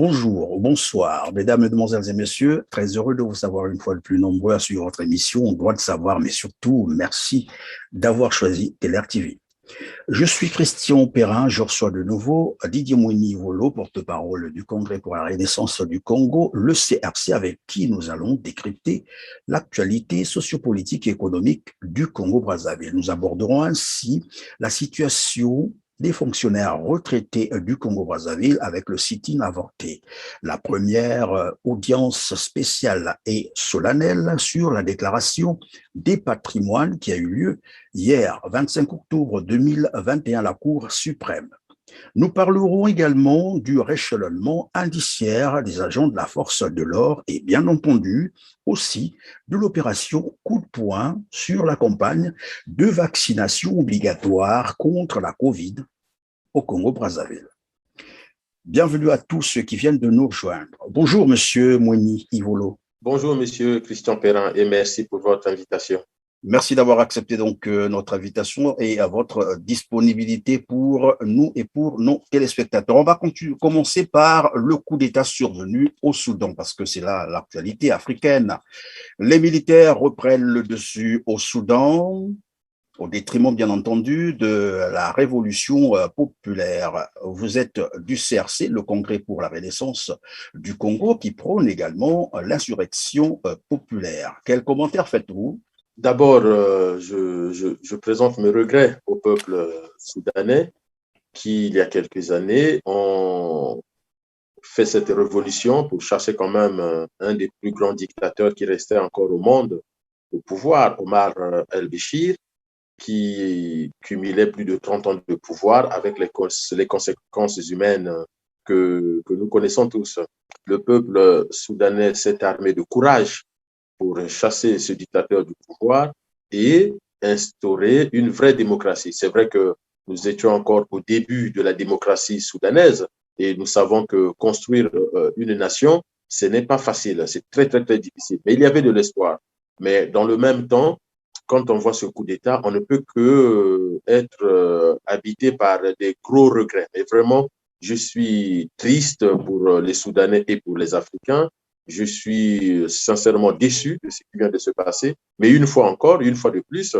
Bonjour, bonsoir, mesdames, mesdemoiselles et messieurs. Très heureux de vous savoir une fois de plus nombreux à suivre votre émission On doit le savoir, mais surtout, merci d'avoir choisi Teler TV. Je suis Christian Perrin, je reçois de nouveau Didier Mouni-Volo, porte-parole du Congrès pour la Renaissance du Congo, le CRC, avec qui nous allons décrypter l'actualité sociopolitique et économique du Congo-Brazzaville. Nous aborderons ainsi la situation des fonctionnaires retraités du Congo-Brazzaville avec le sit-in avorté. La première audience spéciale et solennelle sur la déclaration des patrimoines qui a eu lieu hier, 25 octobre 2021, à la Cour suprême. Nous parlerons également du rééchelonnement indiciaire des agents de la force de l'ordre et bien entendu aussi de l'opération coup de poing sur la campagne de vaccination obligatoire contre la Covid au Congo-Brazzaville. Bienvenue à tous ceux qui viennent de nous rejoindre. Bonjour, monsieur Mouni-Volo. Bonjour, monsieur Christian Perrin, et merci pour votre invitation. Merci d'avoir accepté donc notre invitation et à votre disponibilité pour nous et pour nos téléspectateurs. On va commencer par le coup d'État survenu au Soudan, parce que c'est là l'actualité africaine. Les militaires reprennent le dessus au Soudan, au détriment, bien entendu, de la révolution populaire. Vous êtes du CRC, le Congrès pour la Renaissance du Congo, qui prône également l'insurrection populaire. Quel commentaire faites-vous? D'abord, je présente mes regrets au peuple soudanais qui, il y a quelques années, ont fait cette révolution pour chasser quand même un des plus grands dictateurs qui restait encore au monde au pouvoir, Omar el-Béchir, qui cumulait plus de 30 ans de pouvoir avec les conséquences humaines que nous connaissons tous. Le peuple soudanais s'est armé de courage pour chasser ce dictateur du pouvoir et instaurer une vraie démocratie. C'est vrai que nous étions encore au début de la démocratie soudanaise et nous savons que construire une nation, ce n'est pas facile, c'est très, très, très difficile. Mais il y avait de l'espoir. Mais dans le même temps, quand on voit ce coup d'État, on ne peut que être habité par des gros regrets. Et vraiment, je suis triste pour les Soudanais et pour les Africains. Je suis sincèrement déçu de ce qui vient de se passer. Mais une fois encore, une fois de plus,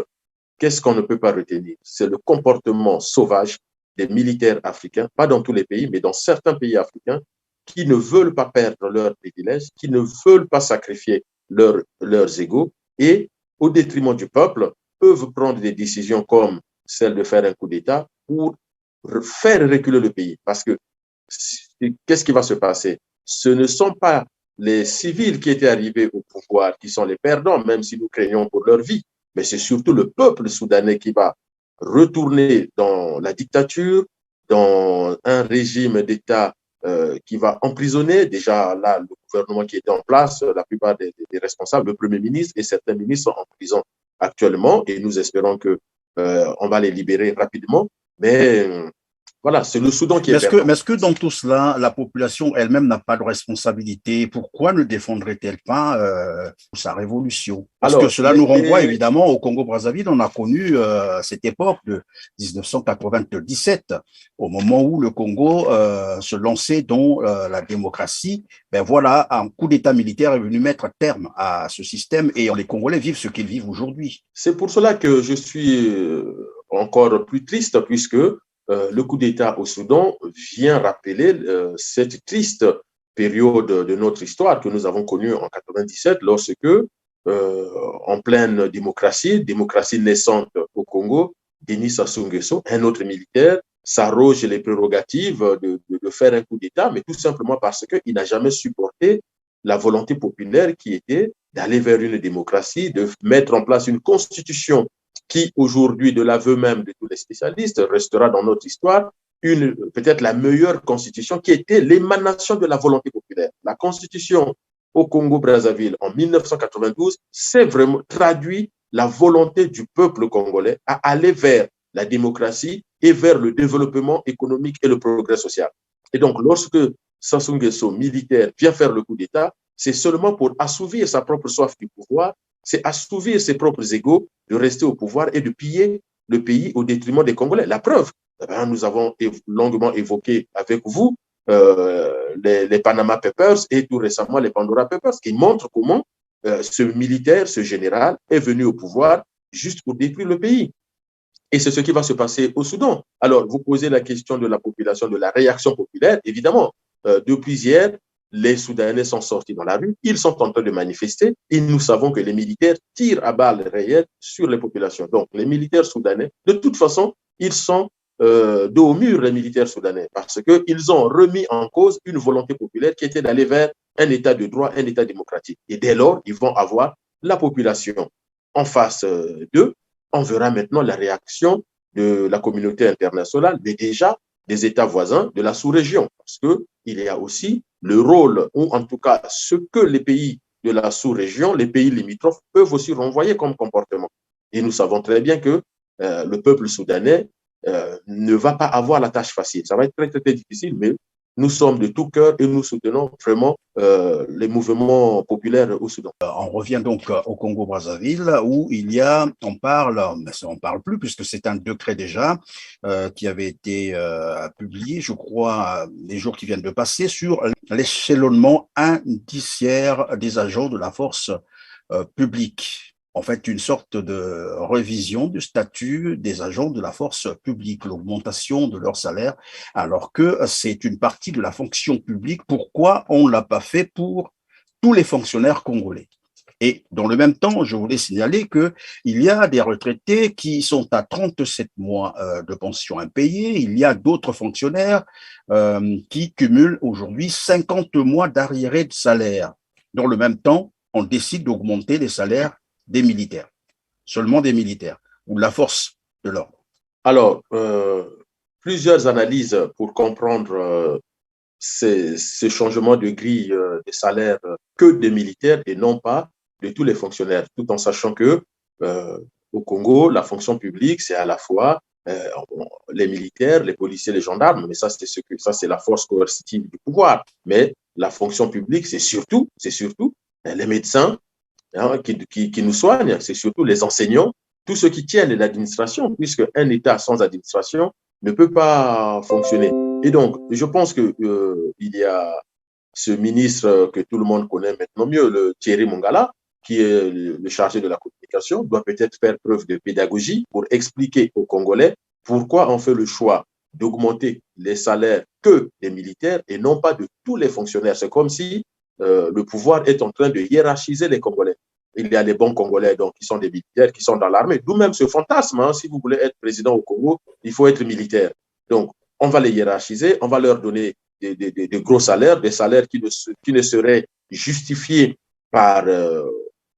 qu'est-ce qu'on ne peut pas retenir? C'est le comportement sauvage des militaires africains, pas dans tous les pays, mais dans certains pays africains, qui ne veulent pas perdre leurs privilèges, qui ne veulent pas sacrifier leurs égaux et, au détriment du peuple, peuvent prendre des décisions comme celle de faire un coup d'État pour faire reculer le pays. Parce que qu'est-ce qui va se passer? Ce ne sont pas les civils qui étaient arrivés au pouvoir qui sont les perdants, même si nous craignons pour leur vie, mais c'est surtout le peuple soudanais qui va retourner dans la dictature, dans un régime d'État qui va emprisonner déjà là le gouvernement qui était en place, la plupart des responsables, le Premier ministre et certains ministres sont en prison actuellement et nous espérons que on va les libérer rapidement. Mais voilà, c'est le Soudan qui est perdant. Mais est-ce que dans tout cela, la population elle-même n'a pas de responsabilité? Pourquoi ne défendrait-elle pas sa révolution? Parce que cela nous renvoie évidemment au Congo-Brazzaville. On a connu cette époque de 1997, au moment où le Congo se lançait dans la démocratie. Ben voilà, un coup d'État militaire est venu mettre terme à ce système et les Congolais vivent ce qu'ils vivent aujourd'hui. C'est pour cela que je suis encore plus triste puisque le coup d'État au Soudan vient rappeler cette triste période de notre histoire que nous avons connue en 97 lorsque, en pleine démocratie naissante au Congo, Denis Sassou Nguesso, un autre militaire, s'arroge les prérogatives de faire un coup d'État, mais tout simplement parce qu'il n'a jamais supporté la volonté populaire qui était d'aller vers une démocratie, de mettre en place une constitution qui aujourd'hui, de l'aveu même de tous les spécialistes, restera dans notre histoire peut-être la meilleure constitution qui était l'émanation de la volonté populaire. La constitution au Congo-Brazzaville en 1992, c'est vraiment traduit la volonté du peuple congolais à aller vers la démocratie et vers le développement économique et le progrès social. Et donc, lorsque Sassou Nguesso, militaire, vient faire le coup d'État, c'est seulement pour assouvir sa propre soif du pouvoir, c'est assouvir ses propres égos de rester au pouvoir et de piller le pays au détriment des Congolais. La preuve, nous avons longuement évoqué avec vous les Panama Papers et tout récemment les Pandora Papers, qui montrent comment ce militaire, ce général, est venu au pouvoir juste pour détruire le pays. Et c'est ce qui va se passer au Soudan. Alors, vous posez la question de la population, de la réaction populaire. Évidemment, depuis hier, les Soudanais sont sortis dans la rue, ils sont en train de manifester et nous savons que les militaires tirent à balles réelles sur les populations. Donc, les militaires soudanais, de toute façon, ils sont dos au mur, les militaires soudanais, parce qu'ils ont remis en cause une volonté populaire qui était d'aller vers un État de droit, un État démocratique. Et dès lors, ils vont avoir la population en face d'eux. On verra maintenant la réaction de la communauté internationale, mais déjà des États voisins de la sous-région, parce qu'il y a aussi le rôle, ou en tout cas ce que les pays de la sous-région, les pays limitrophes, peuvent aussi renvoyer comme comportement. Et nous savons très bien que le peuple soudanais ne va pas avoir la tâche facile. Ça va être très, très, très difficile, mais nous sommes de tout cœur et nous soutenons vraiment les mouvements populaires au Soudan. On revient donc au Congo-Brazzaville où on parle plus puisque c'est un décret déjà qui avait été publié, je crois, les jours qui viennent de passer sur l'échelonnement indiciaire des agents de la force publique. En fait, une sorte de révision du statut des agents de la force publique, l'augmentation de leur salaire, alors que c'est une partie de la fonction publique. Pourquoi on ne l'a pas fait pour tous les fonctionnaires congolais? Et dans le même temps, je voulais signaler qu'il y a des retraités qui sont à 37 mois de pension impayée. Il y a d'autres fonctionnaires qui cumulent aujourd'hui 50 mois d'arriérés de salaire. Dans le même temps, on décide d'augmenter les salaires des militaires, seulement des militaires, ou de la force de l'ordre. Alors, plusieurs analyses pour comprendre ces changements de grille de salaire que des militaires et non pas de tous les fonctionnaires, tout en sachant que au Congo, la fonction publique, c'est à la fois les militaires, les policiers, les gendarmes, mais ça, c'est la force coercitive du pouvoir. Mais la fonction publique, c'est surtout les médecins, qui nous soignent, c'est surtout les enseignants, tous ceux qui tiennent l'administration, puisque un État sans administration ne peut pas fonctionner. Et donc, je pense qu'il y a ce ministre que tout le monde connaît maintenant mieux, le Thierry Mongala, qui est le chargé de la communication, doit peut-être faire preuve de pédagogie pour expliquer aux Congolais pourquoi on fait le choix d'augmenter les salaires que des militaires et non pas de tous les fonctionnaires. C'est comme si le pouvoir est en train de hiérarchiser les Congolais. Il y a les bons Congolais donc, qui sont des militaires, qui sont dans l'armée. D'où même ce fantasme, hein, si vous voulez être président au Congo, il faut être militaire. Donc, on va les hiérarchiser, on va leur donner des gros salaires, des salaires qui ne seraient justifiés par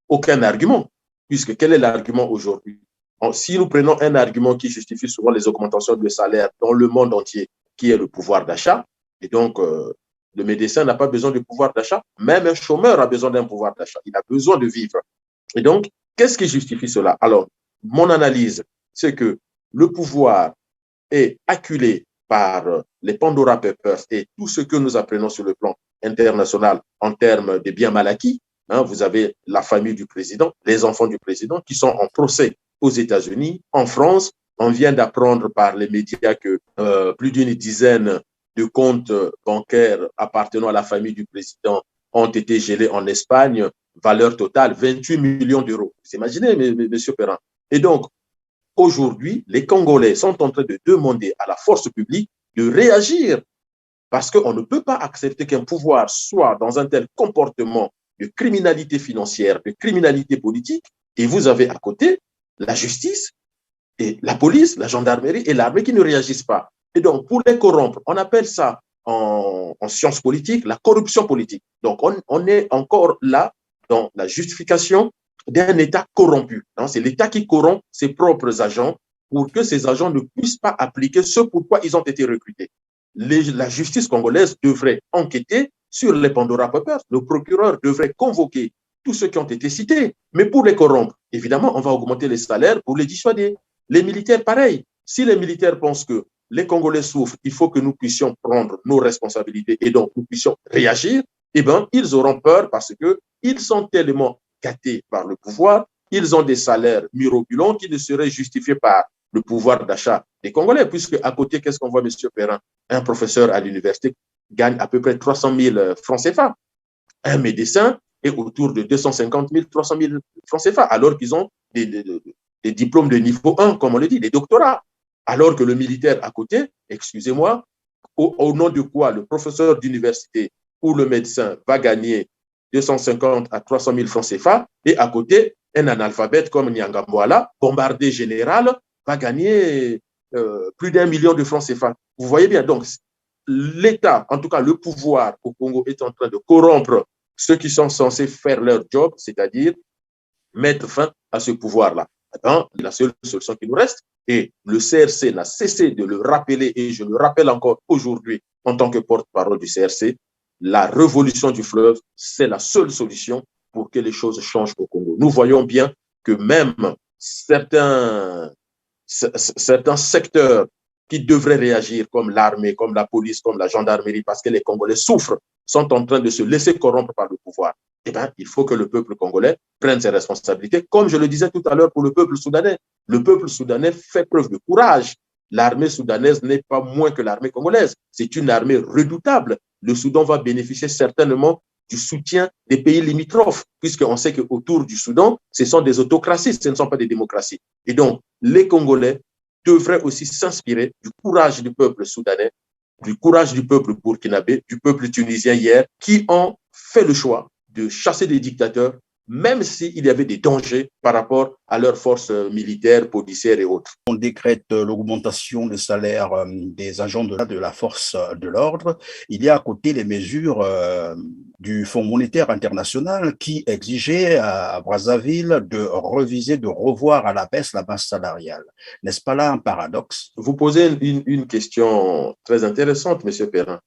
aucun argument. Puisque quel est l'argument aujourd'hui? Si nous prenons un argument qui justifie souvent les augmentations de salaire dans le monde entier, qui est le pouvoir d'achat, et donc le médecin n'a pas besoin de pouvoir d'achat. Même un chômeur a besoin d'un pouvoir d'achat. Il a besoin de vivre. Et donc, qu'est-ce qui justifie cela? Alors, mon analyse, c'est que le pouvoir est acculé par les Pandora Papers et tout ce que nous apprenons sur le plan international en termes de biens mal acquis. Vous avez la famille du président, les enfants du président qui sont en procès aux États-Unis, en France. On vient d'apprendre par les médias que plus d'une dizaine de comptes bancaires appartenant à la famille du président ont été gelés en Espagne, valeur totale 28 millions d'euros. Vous imaginez, M. Perrin. Et donc, aujourd'hui, les Congolais sont en train de demander à la force publique de réagir parce qu'on ne peut pas accepter qu'un pouvoir soit dans un tel comportement de criminalité financière, de criminalité politique, et vous avez à côté la justice et la police, la gendarmerie et l'armée qui ne réagissent pas. Et donc, pour les corrompre, on appelle ça en sciences politiques la corruption politique. Donc, on est encore là dans la justification d'un État corrompu. C'est l'État qui corrompt ses propres agents pour que ces agents ne puissent pas appliquer ce pourquoi ils ont été recrutés. La justice congolaise devrait enquêter sur les Pandora Papers. Le procureur devrait convoquer tous ceux qui ont été cités. Mais pour les corrompre, évidemment, on va augmenter les salaires pour les dissuader. Les militaires, pareil. Si les militaires pensent que les Congolais souffrent, il faut que nous puissions prendre nos responsabilités et donc nous puissions réagir, eh bien, ils auront peur parce qu'ils sont tellement gâtés par le pouvoir, ils ont des salaires mirobolants qui ne seraient justifiés par le pouvoir d'achat des Congolais, puisque à côté, qu'est-ce qu'on voit, M. Perrin? Un professeur à l'université gagne à peu près 300 000 francs CFA. Un médecin est autour de 250 000, 300 000 francs CFA, alors qu'ils ont des diplômes de niveau 1, comme on le dit, des doctorats. Alors que le militaire à côté, excusez-moi, au nom de quoi le professeur d'université ou le médecin va gagner 250 à 300 000 francs CFA, et à côté, un analphabète comme Nyangamboala, bombardé général, va gagner plus d'1 million de francs CFA. Vous voyez bien, donc l'État, en tout cas le pouvoir au Congo, est en train de corrompre ceux qui sont censés faire leur job, c'est-à-dire mettre fin à ce pouvoir-là. La seule solution qui nous reste, et le CRC n'a cessé de le rappeler, et je le rappelle encore aujourd'hui en tant que porte-parole du CRC, la révolution du fleuve, c'est la seule solution pour que les choses changent au Congo. Nous voyons bien que même certains secteurs qui devraient réagir, comme l'armée, comme la police, comme la gendarmerie, parce que les Congolais souffrent, sont en train de se laisser corrompre par le pouvoir. Eh bien, il faut que le peuple congolais prenne ses responsabilités, comme je le disais tout à l'heure pour le peuple soudanais. Le peuple soudanais fait preuve de courage. L'armée soudanaise n'est pas moins que l'armée congolaise. C'est une armée redoutable. Le Soudan va bénéficier certainement du soutien des pays limitrophes, puisqu'on sait qu'autour du Soudan, ce sont des autocraties, ce ne sont pas des démocraties. Et donc, les Congolais devraient aussi s'inspirer du courage du peuple soudanais, du courage du peuple burkinabé, du peuple tunisien hier, qui ont fait le choix de chasser des dictateurs, même s'il y avait des dangers par rapport à leurs forces militaires, policières et autres. On décrète l'augmentation des salaires des agents de la force de l'ordre. Il y a à côté les mesures du Fonds monétaire international qui exigeait à Brazzaville de reviser, de revoir à la baisse la masse salariale. N'est-ce pas là un paradoxe? Vous posez une question très intéressante, M. Perrin,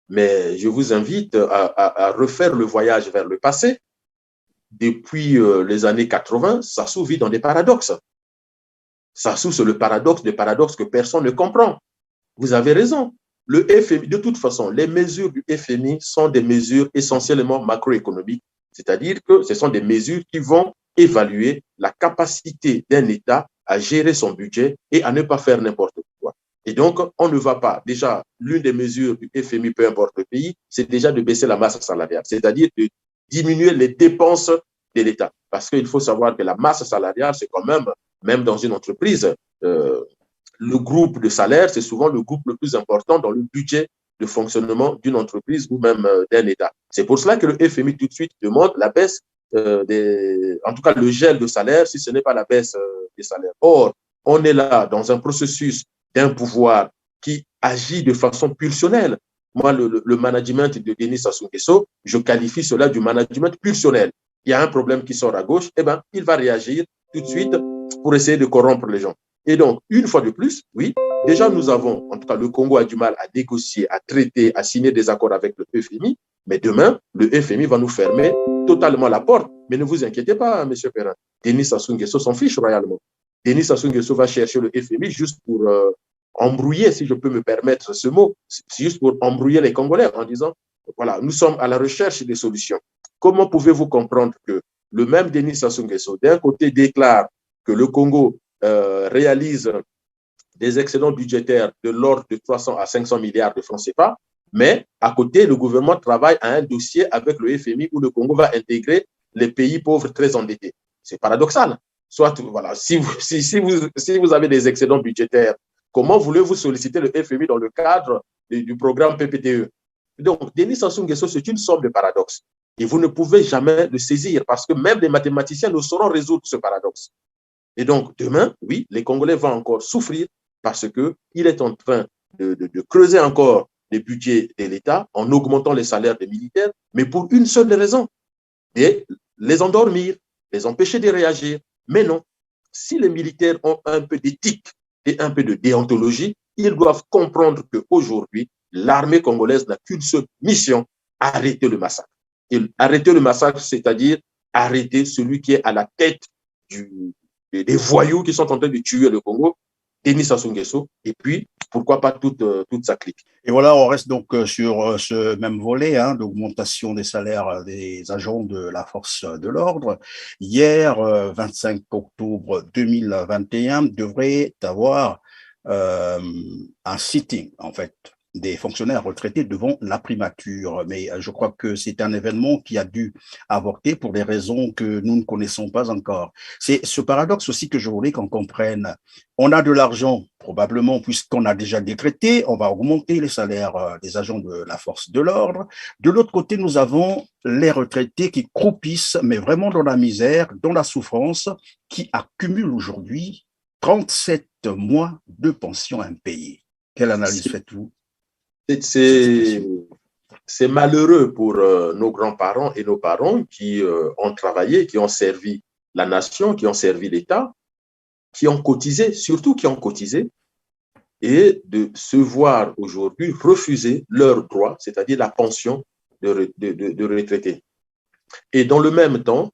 mais je vous invite à refaire le voyage vers le passé. Depuis les années 80, Sassou vit dans des paradoxes. Sassou, c'est le paradoxe des paradoxes que personne ne comprend. Vous avez raison. Le FMI, de toute façon, les mesures du FMI sont des mesures essentiellement macroéconomiques, c'est-à-dire que ce sont des mesures qui vont évaluer la capacité d'un État à gérer son budget et à ne pas faire n'importe quoi. Et donc, on ne va pas, déjà, l'une des mesures du FMI, peu importe le pays, c'est déjà de baisser la masse salariale, c'est-à-dire de diminuer les dépenses de l'État. Parce qu'il faut savoir que la masse salariale, c'est quand même dans une entreprise, le groupe de salaire, c'est souvent le groupe le plus important dans le budget de fonctionnement d'une entreprise ou même d'un État. C'est pour cela que le FMI tout de suite demande la baisse en tout cas le gel de salaire, si ce n'est pas la baisse des salaires. Or, on est là dans un processus d'un pouvoir qui agit de façon pulsionnelle. Moi, le management de Denis Sassou Nguesso, je qualifie cela du management pulsionnel. Il y a un problème qui sort à gauche, eh ben, il va réagir tout de suite pour essayer de corrompre les gens. Et donc, une fois de plus, oui, déjà nous avons, en tout cas le Congo a du mal à négocier, à traiter, à signer des accords avec le FMI, mais demain, le FMI va nous fermer totalement la porte. Mais ne vous inquiétez pas, M. Perrin, Denis Sassou Nguesso s'en fiche royalement. Denis Sassou Nguesso va chercher le FMI juste pour embrouiller, si je peux me permettre ce mot, c'est juste pour embrouiller les Congolais en disant, voilà, nous sommes à la recherche des solutions. Comment pouvez-vous comprendre que le même Denis Sassou Nguesso, d'un côté, déclare que le Congo réalise des excédents budgétaires de l'ordre de 300 à 500 milliards de francs CFA, mais à côté, le gouvernement travaille à un dossier avec le FMI où le Congo va intégrer les pays pauvres très endettés. C'est paradoxal. Soit, voilà, si vous avez des excédents budgétaires, comment voulez-vous solliciter le FMI dans le cadre du programme PPTE? Donc, Denis Sassou Nguesso, c'est une somme de paradoxes. Et vous ne pouvez jamais le saisir parce que même les mathématiciens ne sauront résoudre ce paradoxe. Et donc, demain, oui, les Congolais vont encore souffrir parce qu'il est en train de creuser encore les budgets de l'État en augmentant les salaires des militaires, mais pour une seule raison, les endormir, les empêcher de réagir. Mais non, si les militaires ont un peu d'éthique et un peu de déontologie, ils doivent comprendre qu'aujourd'hui, l'armée congolaise n'a qu'une seule mission, arrêter le massacre. Et arrêter le massacre, c'est-à-dire arrêter celui qui est à la tête des voyous qui sont en train de tuer le Congo, Denis Sassou Nguesso, et puis, pourquoi pas toute sa clique. Et voilà, on reste donc sur ce même volet d'augmentation des salaires des agents de la force de l'ordre. Hier, 25 octobre 2021, devrait avoir un sitting, en fait, des fonctionnaires retraités devant la primature. Mais je crois que c'est un événement qui a dû avorter pour des raisons que nous ne connaissons pas encore. C'est ce paradoxe aussi que je voulais qu'on comprenne. On a de l'argent, probablement, puisqu'on a déjà décrété, on va augmenter les salaires des agents de la force de l'ordre. De l'autre côté, nous avons les retraités qui croupissent, mais vraiment dans la misère, dans la souffrance, qui accumulent aujourd'hui 37 mois de pension impayée. Quelle analyse faites-vous? C'est malheureux pour nos grands-parents et nos parents qui ont travaillé, qui ont servi la nation, qui ont servi l'État, qui ont cotisé, surtout qui ont cotisé, et de se voir aujourd'hui refuser leurs droits, c'est-à-dire la pension de retraité. Et dans le même temps,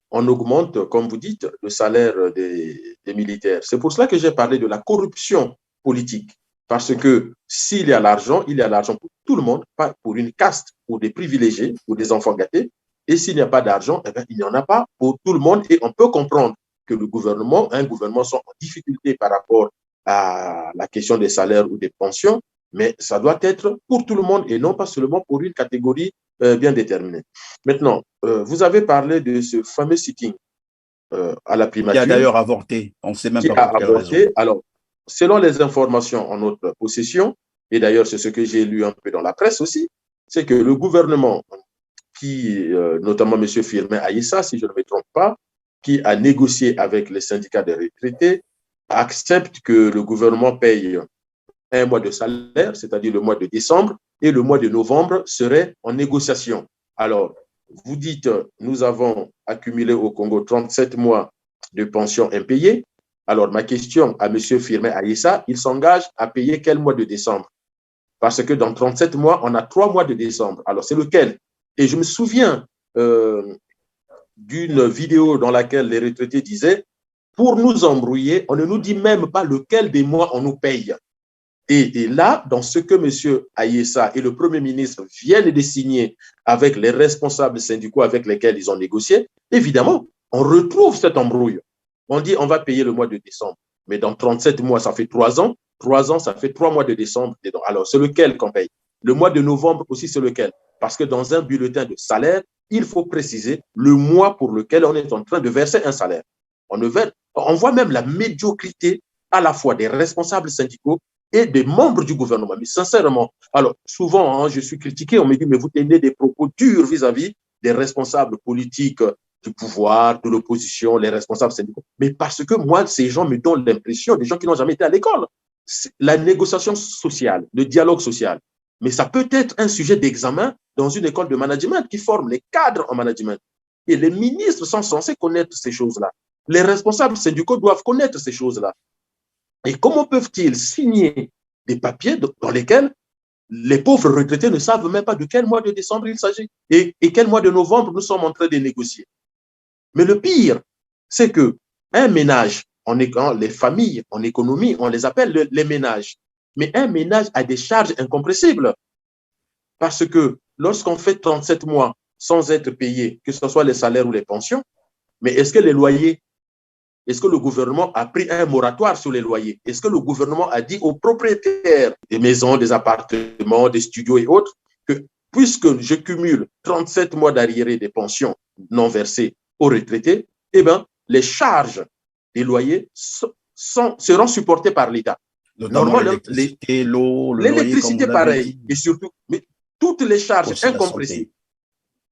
on augmente, comme vous dites, le salaire des militaires. C'est pour cela que j'ai parlé de la corruption politique. Parce que s'il y a l'argent, il y a l'argent pour tout le monde, pas pour une caste, pour des privilégiés, pour des enfants gâtés. Et s'il n'y a pas d'argent, eh bien, il n'y en a pas pour tout le monde. Et on peut comprendre que un gouvernement sont en difficulté par rapport à la question des salaires ou des pensions, mais ça doit être pour tout le monde et non pas seulement pour une catégorie bien déterminée. Maintenant, vous avez parlé de ce fameux sitting à la primature. Qui a d'ailleurs avorté. On ne sait même pas pour quelle raison. Alors, selon les informations en notre possession, et d'ailleurs c'est ce que j'ai lu un peu dans la presse aussi, c'est que le gouvernement qui, notamment M. Firmin Aïssa, si je ne me trompe pas, qui a négocié avec les syndicats des retraités, accepte que le gouvernement paye un mois de salaire, c'est-à-dire le mois de décembre, et le mois de novembre serait en négociation. Alors, vous dites, nous avons accumulé au Congo 37 mois de pension impayée. Alors, ma question à M. Firmin Aïssa, il s'engage à payer quel mois de décembre? Parce que dans 37 mois, on a 3 mois de décembre. Alors, c'est lequel? Et je me souviens d'une vidéo dans laquelle les retraités disaient, pour nous embrouiller, on ne nous dit même pas lequel des mois on nous paye. Et là, dans ce que M. Aïssa et le Premier ministre viennent de signer avec les responsables syndicaux avec lesquels ils ont négocié, évidemment, on retrouve cette embrouille. On dit on va payer le mois de décembre, mais dans 37 mois, ça fait 3 ans. 3 ans, ça fait 3 mois de décembre. Alors, c'est lequel qu'on paye? Le mois de novembre aussi, c'est lequel? Parce que dans un bulletin de salaire, il faut préciser le mois pour lequel on est en train de verser un salaire. On voit même la médiocrité à la fois des responsables syndicaux et des membres du gouvernement. Mais sincèrement, alors souvent, je suis critiqué, on me dit, mais vous tenez des propos durs vis-à-vis des responsables politiques du pouvoir, de l'opposition, les responsables syndicaux. Mais parce que moi, ces gens me donnent l'impression, des gens qui n'ont jamais été à l'école, la négociation sociale, le dialogue social. Mais ça peut être un sujet d'examen dans une école de management qui forme les cadres en management. Et les ministres sont censés connaître ces choses-là. Les responsables syndicaux doivent connaître ces choses-là. Et comment peuvent-ils signer des papiers dans lesquels les pauvres retraités ne savent même pas de quel mois de décembre il s'agit et quel mois de novembre nous sommes en train de négocier? Mais le pire, c'est qu'un ménage, les familles en économie, on les appelle les ménages. Mais un ménage a des charges incompressibles. Parce que lorsqu'on fait 37 mois sans être payé, que ce soit les salaires ou les pensions, mais est-ce que les loyers, est-ce que le gouvernement a pris un moratoire sur les loyers? Est-ce que le gouvernement a dit aux propriétaires des maisons, des appartements, des studios et autres que puisque je cumule 37 mois d'arriérés des pensions non versées aux retraités, eh bien, les charges des loyers seront supportées par l'État. Notamment l'électricité, l'eau, le loyer, l'électricité, pareil. Et surtout, mais toutes les charges incompressibles,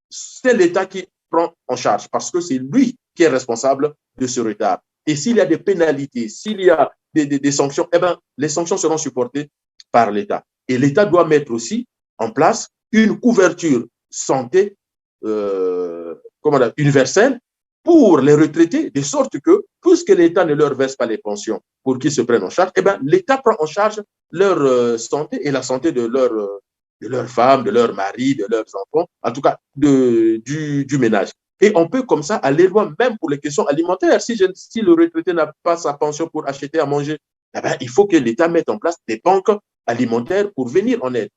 c'est l'État qui prend en charge parce que c'est lui qui est responsable de ce retard. Et s'il y a des pénalités, s'il y a des sanctions, eh bien, les sanctions seront supportées par l'État. Et l'État doit mettre aussi en place une couverture santé universelle pour les retraités, de sorte que, puisque l'État ne leur verse pas les pensions pour qu'ils se prennent en charge, eh bien, l'État prend en charge leur santé et la santé de leurs femmes, de leurs maris, de leurs enfants, en tout cas du ménage. Et on peut comme ça aller loin, même pour les questions alimentaires. Si le retraité n'a pas sa pension pour acheter à manger, eh bien, il faut que l'État mette en place des banques alimentaires pour venir en aide.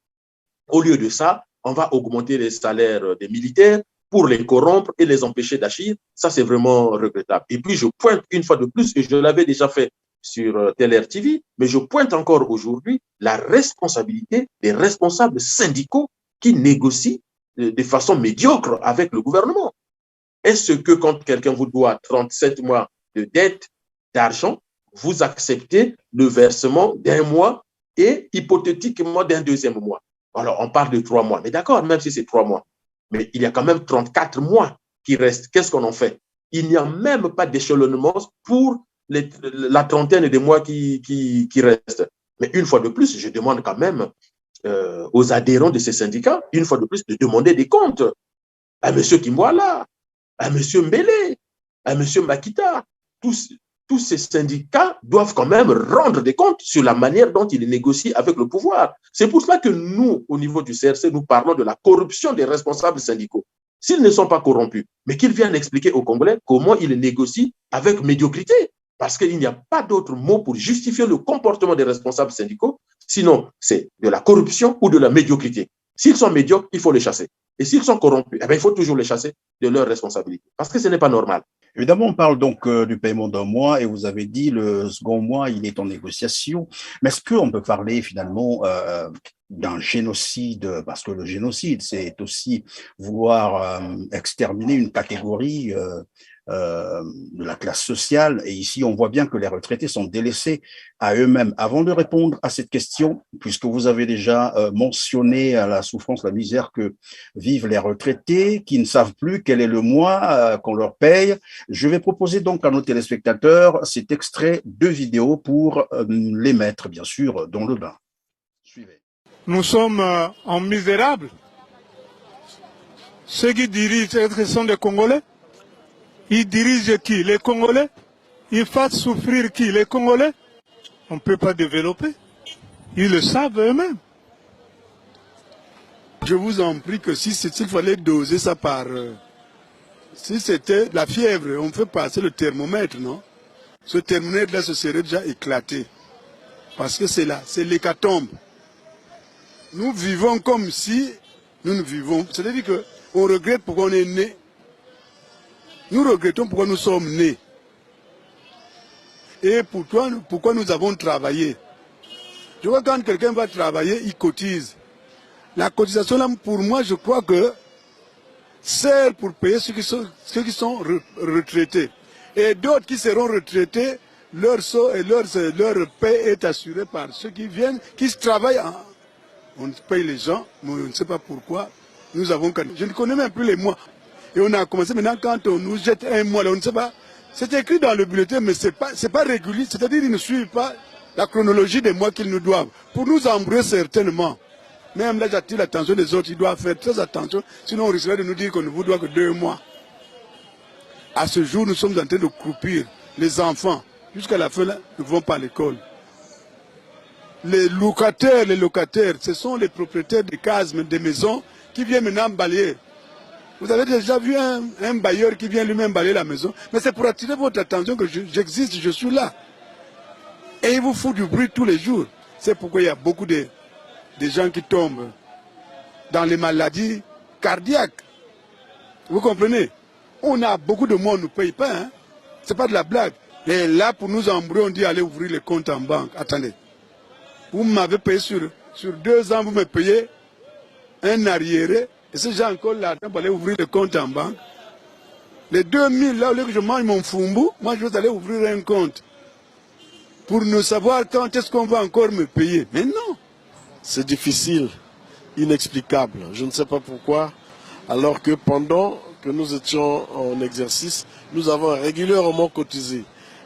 Au lieu de ça, on va augmenter les salaires des militaires pour les corrompre et les empêcher d'agir. Ça, c'est vraiment regrettable. Et puis, je pointe une fois de plus, et je l'avais déjà fait sur Teler TV, mais je pointe encore aujourd'hui la responsabilité des responsables syndicaux qui négocient de façon médiocre avec le gouvernement. Est-ce que quand quelqu'un vous doit 37 mois de dette d'argent, vous acceptez le versement d'un mois et hypothétiquement d'un deuxième mois? Alors, on parle de 3 mois, mais d'accord, même si c'est 3 mois, mais il y a quand même 34 mois qui restent. Qu'est-ce qu'on en fait? Il n'y a même pas d'échelonnement pour la trentaine de mois qui restent. Mais une fois de plus, je demande quand même aux adhérents de ces syndicats, une fois de plus, de demander des comptes à M. Kimwala, à M. Mbele, à M. Makita. Tous ces syndicats doivent quand même rendre des comptes sur la manière dont ils négocient avec le pouvoir. C'est pour cela que nous, au niveau du CRC, nous parlons de la corruption des responsables syndicaux. S'ils ne sont pas corrompus, mais qu'ils viennent expliquer aux Congolais comment ils négocient avec médiocrité. Parce qu'il n'y a pas d'autre mot pour justifier le comportement des responsables syndicaux, sinon c'est de la corruption ou de la médiocrité. S'ils sont médiocres, il faut les chasser. Et s'ils sont corrompus, eh bien, il faut toujours les chasser de leurs responsabilités. Parce que ce n'est pas normal. Évidemment, on parle donc du paiement d'un mois et vous avez dit le second mois, il est en négociation. Mais est-ce qu'on peut parler finalement d'un génocide? Parce que le génocide, c'est aussi vouloir exterminer une catégorie de la classe sociale. Et ici, on voit bien que les retraités sont délaissés à eux-mêmes. Avant de répondre à cette question, puisque vous avez déjà mentionné la souffrance, la misère que vivent les retraités, qui ne savent plus quel est le mois qu'on leur paye, je vais proposer donc à nos téléspectateurs cet extrait de vidéo pour les mettre, bien sûr, dans le bain. Suivez. Nous sommes en misérables. Ceux qui dirigent sont des Congolais. Ils dirigent qui? Les Congolais. Ils font souffrir qui? Les Congolais. On ne peut pas développer. Ils le savent eux-mêmes. Je vous en prie que s'il fallait doser ça par... si c'était la fièvre, on fait passer le thermomètre, non? Ce thermomètre-là se serait déjà éclaté. Parce que c'est là, c'est l'hécatombe. Nous vivons comme si nous ne vivons. C'est-à-dire qu'on regrette pourquoi on est né. Nous regrettons pourquoi nous sommes nés. Et pourquoi nous avons travaillé. Je vois quand quelqu'un va travailler, il cotise. La cotisation, là, pour moi, je crois que sert pour payer ceux qui sont retraités. Et d'autres qui seront retraités, leur paie est assurée par ceux qui viennent, qui travaillent. On paye les gens, mais on ne sait pas pourquoi. Je ne connais même plus les mois. Et on a commencé maintenant, quand on nous jette un mois, là, on ne sait pas. C'est écrit dans le bulletin, mais ce n'est pas régulier. C'est-à-dire qu'ils ne suivent pas la chronologie des mois qu'ils nous doivent. Pour nous embrouiller certainement. Même là, j'attire l'attention des autres, ils doivent faire très attention. Sinon, on risquerait de nous dire qu'on ne vous doit que 2 mois. À ce jour, nous sommes en train de croupir. Les enfants, jusqu'à la fin, là, ne vont pas à l'école. Les locataires, ce sont les propriétaires des cases, des maisons, qui viennent maintenant balayer. Vous avez déjà vu un bailleur qui vient lui-même balayer la maison. Mais c'est pour attirer votre attention que j'existe, je suis là. Et il vous fout du bruit tous les jours. C'est pourquoi il y a beaucoup de gens qui tombent dans les maladies cardiaques. Vous comprenez? On a beaucoup de mois, on ne nous paye pas. Hein? Ce n'est pas de la blague. Et là, pour nous embrouiller, on dit allez ouvrir les comptes en banque. Attendez. Vous m'avez payé sur 2 ans, vous me payez un arriéré. Et si j'ai encore l'argent pour aller ouvrir le compte en banque, les 2000, là, au lieu que je mange mon fumbu, moi je vais aller ouvrir un compte. Pour ne savoir quand est-ce qu'on va encore me payer. Mais non. C'est difficile, inexplicable. Je ne sais pas pourquoi. Alors que pendant que nous étions en exercice, nous avons régulièrement cotisé.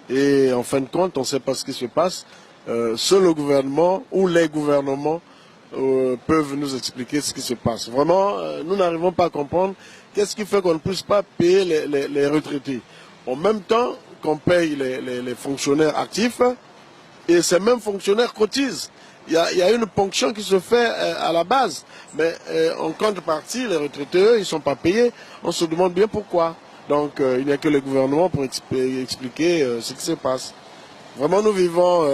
Et en fin de compte, on ne sait pas ce qui se passe. Seul le gouvernement ou les gouvernements peuvent nous expliquer ce qui se passe. Vraiment, nous n'arrivons pas à comprendre qu'est-ce qui fait qu'on ne puisse pas payer les retraités. En même temps qu'on paye les fonctionnaires actifs, et ces mêmes fonctionnaires cotisent. Il y a une ponction qui se fait à la base, mais en contrepartie, les retraités, eux, ils ne sont pas payés. On se demande bien pourquoi. Donc, il n'y a que le gouvernement pour expliquer ce qui se passe. Vraiment, nous vivons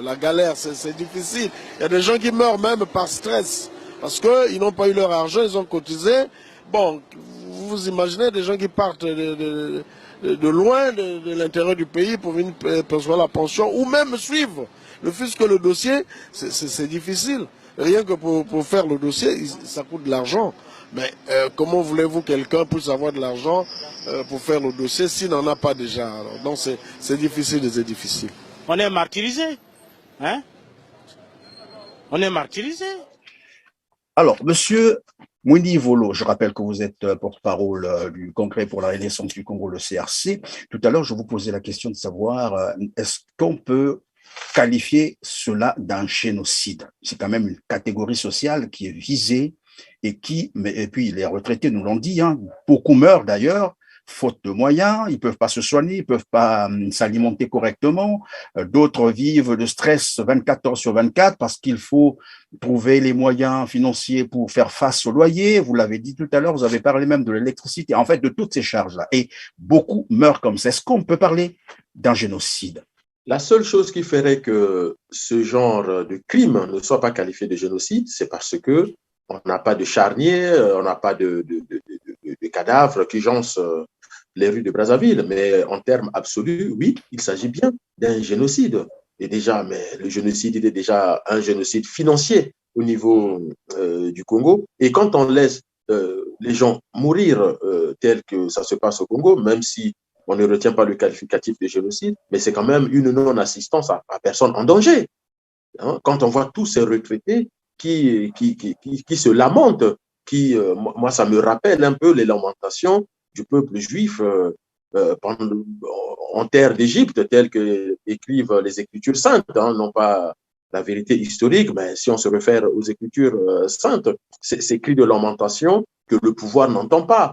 la galère, c'est difficile. Il y a des gens qui meurent même par stress, parce qu'ils n'ont pas eu leur argent, ils ont cotisé. Bon, vous imaginez des gens qui partent de loin de l'intérieur du pays pour venir percevoir la pension ou même suivre. Le fait que le dossier, c'est difficile. Rien que pour faire le dossier, ça coûte de l'argent. Mais comment voulez-vous quelqu'un puisse avoir de l'argent pour faire le dossier s'il n'en a pas déjà? Alors, donc c'est difficile, c'est difficile. On est martyrisé. Hein? On est martyrisé. Alors, monsieur Mwindi Volo, je rappelle que vous êtes porte-parole du Congrès pour la Renaissance du Congo, le CRC. Tout à l'heure, je vous posais la question de savoir est-ce qu'on peut qualifier cela d'un génocide? C'est quand même une catégorie sociale qui est visée et puis les retraités nous l'ont dit, hein, beaucoup meurent d'ailleurs, faute de moyens, ils peuvent pas se soigner, ils peuvent pas s'alimenter correctement, d'autres vivent de stress 24 heures sur 24 parce qu'il faut trouver les moyens financiers pour faire face au loyer, vous l'avez dit tout à l'heure, vous avez parlé même de l'électricité, en fait de toutes ces charges-là, et beaucoup meurent comme ça. Est-ce qu'on peut parler d'un génocide? La seule chose qui ferait que ce genre de crime ne soit pas qualifié de génocide, c'est parce que on n'a pas de charniers, on n'a pas de cadavres qui jonchent les rues de Brazzaville. Mais en termes absolus, oui, il s'agit bien d'un génocide. Et déjà, mais le génocide, il est déjà un génocide financier au niveau du Congo. Et quand on laisse les gens mourir tel que ça se passe au Congo, même si on ne retient pas le qualificatif de génocide, mais c'est quand même une non-assistance à personne en danger. Hein? Quand on voit tous ces retraités qui se lamentent, moi, ça me rappelle un peu les lamentations du peuple juif en terre d'Égypte, telles que écrivent les Écritures saintes, hein, non pas la vérité historique, mais si on se réfère aux Écritures saintes, ces cris de lamentation que le pouvoir n'entend pas,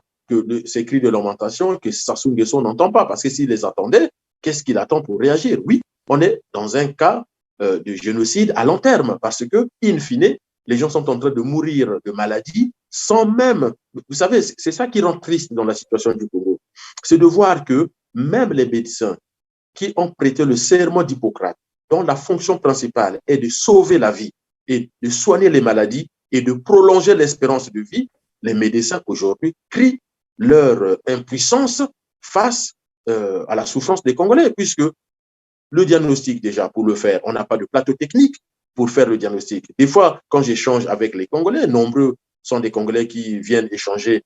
ces cris de lamentation que Sassou Nguesso n'entend pas, parce que s'il les attendait, qu'est-ce qu'il attend pour réagir? Oui, on est dans un cas de génocide à long terme, parce que, in fine, les gens sont en train de mourir de maladies sans même... Vous savez, c'est ça qui rend triste dans la situation du Congo. C'est de voir que même les médecins qui ont prêté le serment d'Hippocrate, dont la fonction principale est de sauver la vie et de soigner les maladies et de prolonger l'espérance de vie, les médecins aujourd'hui crient leur impuissance face à la souffrance des Congolais, puisque le diagnostic, déjà, pour le faire, on n'a pas de plateau technique pour faire le diagnostic. Des fois, quand j'échange avec les Congolais, nombreux sont des Congolais qui viennent échanger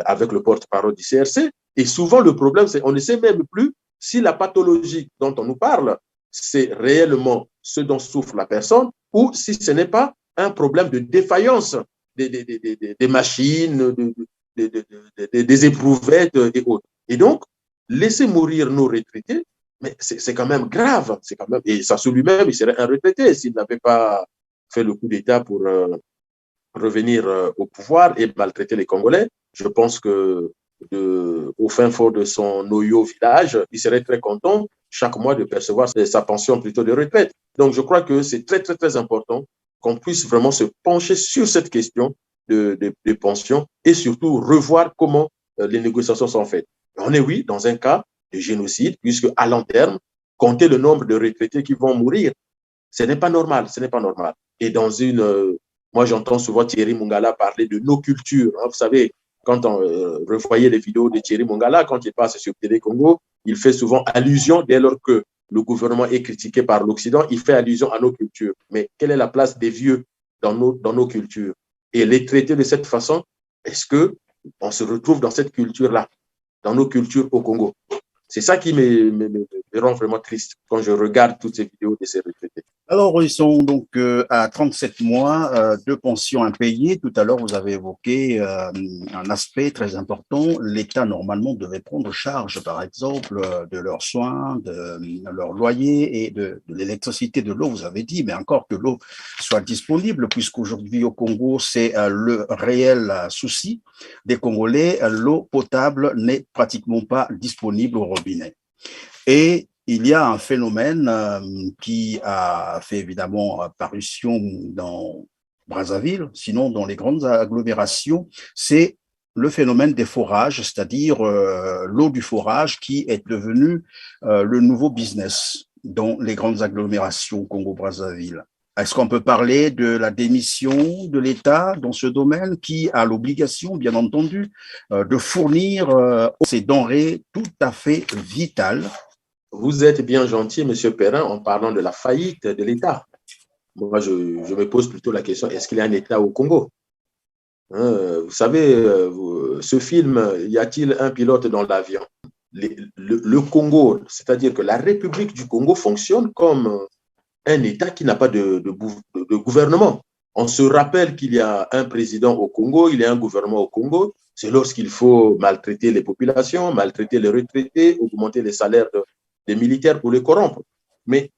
avec le porte-parole du CRC, et souvent le problème, c'est qu'on ne sait même plus si la pathologie dont on nous parle, c'est réellement ce dont souffre la personne, ou si ce n'est pas un problème de défaillance des machines, des éprouvettes et autres. Et donc, laisser mourir nos retraités, mais c'est quand même grave. Quand même, et Sassou lui-même, il serait un retraité s'il n'avait pas fait le coup d'État pour revenir au pouvoir et maltraiter les Congolais. Je pense que au fin fond de son Oyo village, il serait très content chaque mois de percevoir sa pension plutôt de retraite. Donc, je crois que c'est très, très, très important qu'on puisse vraiment se pencher sur cette question de pension et surtout revoir comment les négociations sont faites. On est, oui, dans un cas de génocide, puisque à long terme, compter le nombre de retraités qui vont mourir, ce n'est pas normal, ce n'est pas normal. Et dans moi j'entends souvent Thierry Mongala parler de nos cultures. Hein, vous savez, quand on revoyait les vidéos de Thierry Mongala, quand il passe sur Télé Congo, il fait souvent allusion, dès lors que le gouvernement est critiqué par l'Occident, il fait allusion à nos cultures. Mais quelle est la place des vieux dans nos cultures? Et les traiter de cette façon, est-ce qu'on se retrouve dans cette culture-là, dans nos cultures au Congo? C'est ça qui me rend vraiment triste quand je regarde toutes ces vidéos de ces retraités. Alors, ils sont donc à 37 mois de pension impayée. Tout à l'heure, vous avez évoqué un aspect très important. L'État, normalement, devait prendre charge, par exemple, de leurs soins, de leur loyer et de l'électricité, de l'eau, vous avez dit, mais encore que l'eau soit disponible, puisqu'aujourd'hui, au Congo, c'est le réel souci des Congolais. L'eau potable n'est pratiquement pas disponible au robinet. Et il y a un phénomène qui a fait évidemment apparition dans Brazzaville, sinon dans les grandes agglomérations, c'est le phénomène des forages, c'est-à-dire l'eau du forage qui est devenue le nouveau business dans les grandes agglomérations Congo-Brazzaville. Est-ce qu'on peut parler de la démission de l'État dans ce domaine qui a l'obligation, bien entendu, de fournir ces denrées tout à fait vitales? Vous êtes bien gentil, M. Perrin, en parlant de la faillite de l'État. Moi, je me pose plutôt la question, est-ce qu'il y a un État au Congo? Vous savez, ce film, y a-t-il un pilote dans l'avion? Le Congo, c'est-à-dire que la République du Congo fonctionne comme un État qui n'a pas de gouvernement. On se rappelle qu'il y a un président au Congo, il y a un gouvernement au Congo. C'est lorsqu'il faut maltraiter les populations, maltraiter les retraités, augmenter les salaires des militaires pour les corrompre. Mais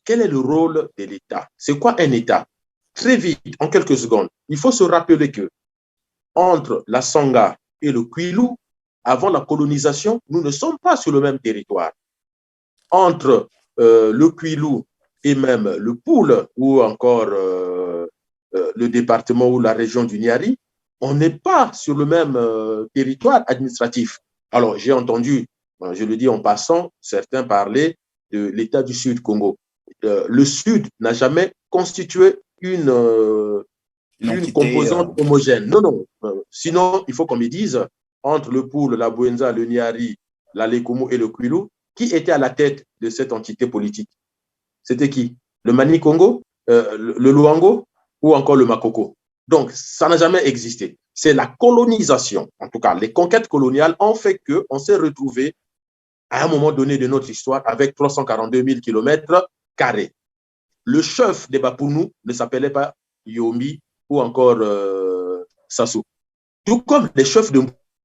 quel est le rôle de l'État? C'est quoi un État? Très vite, en quelques secondes, il faut se rappeler que entre la Sangha et le Kwilu, avant la colonisation, nous ne sommes pas sur le même territoire. Entre le Kwilu et même le Poul, ou encore le département ou la région du Niari, on n'est pas sur le même territoire administratif. Alors, j'ai entendu, je le dis en passant, certains parler de l'État du Sud Congo. Le Sud n'a jamais constitué une composante homogène. Non, non. Sinon, il faut qu'on me dise, entre le Poul, la Bouenza, le Niari, la Lekomo et le Kwilu, qui était à la tête de cette entité politique? C'était qui? Le Mani Congo, le Luango ou encore le Makoko? Donc, ça n'a jamais existé. C'est la colonisation, en tout cas, les conquêtes coloniales ont fait qu'on s'est retrouvé à un moment donné de notre histoire avec 342 000 kilomètres carrés. Le chef des Bapounou ne s'appelait pas Yomi ou encore Sassou. Tout comme les chefs de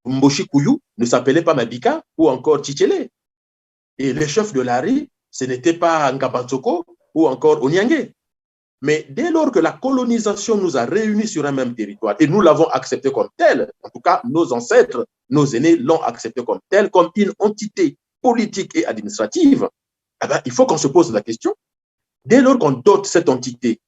Mboshi Kouyou ne s'appelaient pas Mabika ou encore Tchitchele. Et les chefs de Lari, ce n'était pas Ngabatsoko ou encore Onyangé. Mais dès lors que la colonisation nous a réunis sur un même territoire, et nous l'avons accepté comme tel, en tout cas nos ancêtres, nos aînés l'ont accepté comme tel, comme une entité politique et administrative, eh bien, il faut qu'on se pose la question. Dès lors qu'on dote cette entité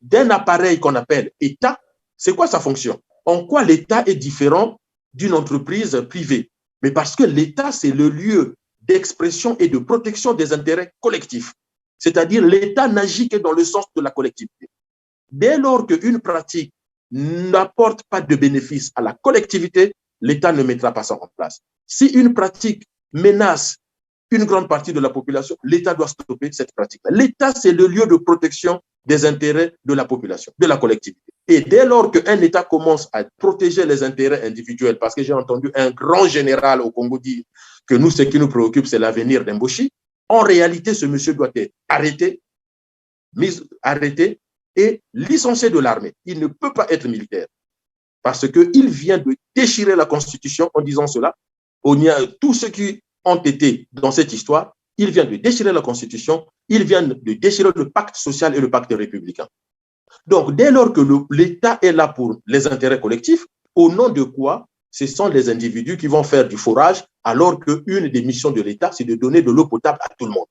d'un appareil qu'on appelle État, c'est quoi sa fonction? En quoi l'État est différent d'une entreprise privée? Mais parce que l'État, c'est le lieu d'expression et de protection des intérêts collectifs. C'est-à-dire l'État n'agit que dans le sens de la collectivité. Dès lors qu'une pratique n'apporte pas de bénéfice à la collectivité, l'État ne mettra pas ça en place. Si une pratique menace une grande partie de la population, l'État doit stopper cette pratique. L'État, c'est le lieu de protection des intérêts de la population, de la collectivité. Et dès lors qu'un État commence à protéger les intérêts individuels, parce que j'ai entendu un grand général au Congo dire que nous, ce qui nous préoccupe, c'est l'avenir d'Mboshi, en réalité, ce monsieur doit être arrêté et licencié de l'armée. Il ne peut pas être militaire parce qu'il vient de déchirer la Constitution en disant cela. Tous ceux qui ont été dans cette histoire, il vient de déchirer la Constitution, il vient de déchirer le pacte social et le pacte républicain. Donc, dès lors que l'État est là pour les intérêts collectifs, au nom de quoi ce sont les individus qui vont faire du forage, alors qu'une des missions de l'État, c'est de donner de l'eau potable à tout le monde.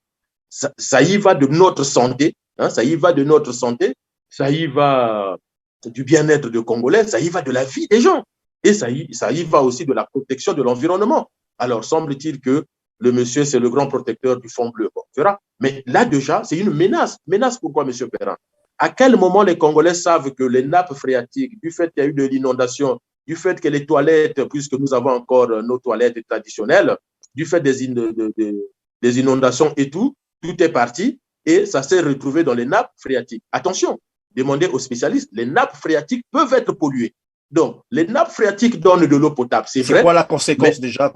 Ça y va de notre santé, hein, ça y va de notre santé, ça y va du bien-être des Congolais, ça y va de la vie des gens. Et ça y va aussi de la protection de l'environnement. Alors, semble-t-il que le monsieur, c'est le grand protecteur du fond bleu. Bon, on verra. Mais là, déjà, c'est une menace. Menace pourquoi, M. Perrin? À quel moment les Congolais savent que les nappes phréatiques, du fait qu'il y a eu de l'inondation, du fait que les toilettes, puisque nous avons encore nos toilettes traditionnelles, du fait des inondations et tout est parti et ça s'est retrouvé dans les nappes phréatiques. Attention, demandez aux spécialistes, les nappes phréatiques peuvent être polluées. Donc, les nappes phréatiques donnent de l'eau potable, c'est vrai. C'est quoi la conséquence déjà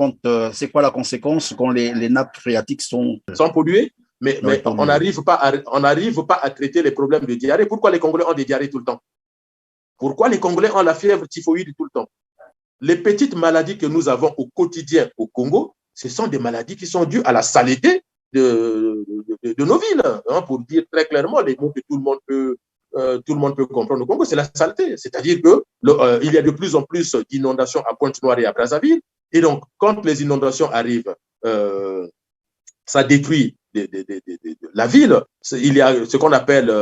c'est quoi la conséquence quand les nappes phréatiques sont polluées? Mais on n'arrive pas à traiter les problèmes de diarrhée. Pourquoi les Congolais ont des diarrhées tout le temps? Pourquoi les Congolais ont la fièvre typhoïde tout le temps? Les petites maladies que nous avons au quotidien au Congo, ce sont des maladies qui sont dues à la saleté de nos villes. Hein, pour dire très clairement les mots que tout le monde peut comprendre au Congo, c'est la saleté. C'est-à-dire qu'il y a de plus en plus d'inondations à Pointe-Noire et à Brazzaville. Et donc, quand les inondations arrivent, ça détruit la ville. Il y a ce qu'on appelle